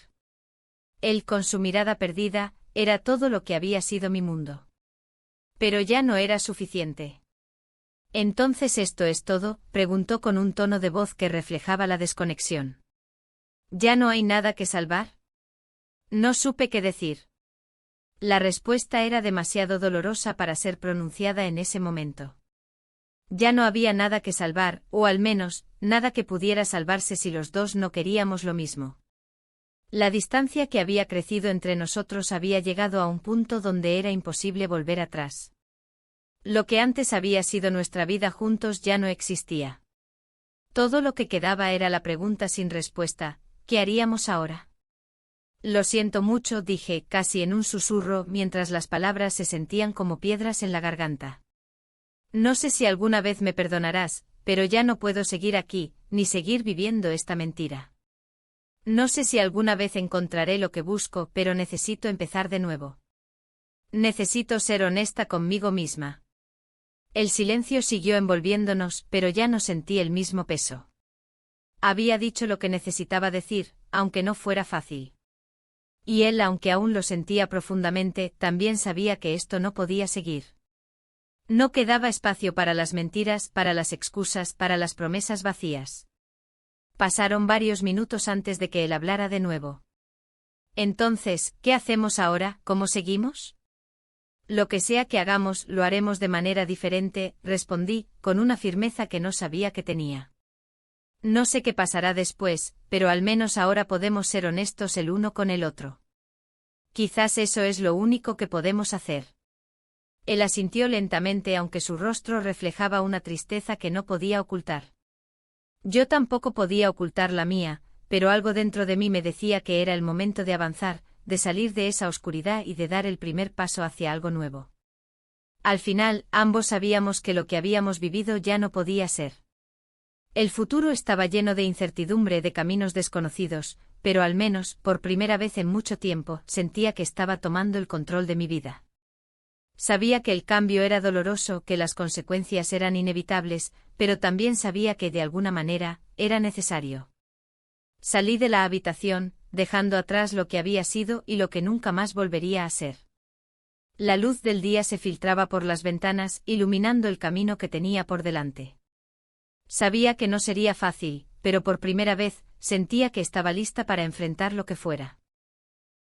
Él, con su mirada perdida, era todo lo que había sido mi mundo. Pero ya no era suficiente. ¿Entonces esto es todo?, preguntó con un tono de voz que reflejaba la desconexión. ¿Ya no hay nada que salvar? No supe qué decir. La respuesta era demasiado dolorosa para ser pronunciada en ese momento. Ya no había nada que salvar, o al menos, nada que pudiera salvarse si los dos no queríamos lo mismo. La distancia que había crecido entre nosotros había llegado a un punto donde era imposible volver atrás. Lo que antes había sido nuestra vida juntos ya no existía. Todo lo que quedaba era la pregunta sin respuesta: ¿qué haríamos ahora? Lo siento mucho, dije, casi en un susurro, mientras las palabras se sentían como piedras en la garganta. No sé si alguna vez me perdonarás, pero ya no puedo seguir aquí, ni seguir viviendo esta mentira. No sé si alguna vez encontraré lo que busco, pero necesito empezar de nuevo. Necesito ser honesta conmigo misma. El silencio siguió envolviéndonos, pero ya no sentí el mismo peso. Había dicho lo que necesitaba decir, aunque no fuera fácil. Y él, aunque aún lo sentía profundamente, también sabía que esto no podía seguir. No quedaba espacio para las mentiras, para las excusas, para las promesas vacías. Pasaron varios minutos antes de que él hablara de nuevo. Entonces, ¿qué hacemos ahora? ¿Cómo seguimos? Lo que sea que hagamos, lo haremos de manera diferente, respondí, con una firmeza que no sabía que tenía. No sé qué pasará después, pero al menos ahora podemos ser honestos el uno con el otro. Quizás eso es lo único que podemos hacer. Él asintió lentamente, aunque su rostro reflejaba una tristeza que no podía ocultar. Yo tampoco podía ocultar la mía, pero algo dentro de mí me decía que era el momento de avanzar, de salir de esa oscuridad y de dar el primer paso hacia algo nuevo. Al final, ambos sabíamos que lo que habíamos vivido ya no podía ser. El futuro estaba lleno de incertidumbre, de caminos desconocidos, pero al menos, por primera vez en mucho tiempo, sentía que estaba tomando el control de mi vida. Sabía que el cambio era doloroso, que las consecuencias eran inevitables, pero también sabía que de alguna manera, era necesario. Salí de la habitación, dejando atrás lo que había sido y lo que nunca más volvería a ser. La luz del día se filtraba por las ventanas, iluminando el camino que tenía por delante. Sabía que no sería fácil, pero por primera vez, sentía que estaba lista para enfrentar lo que fuera.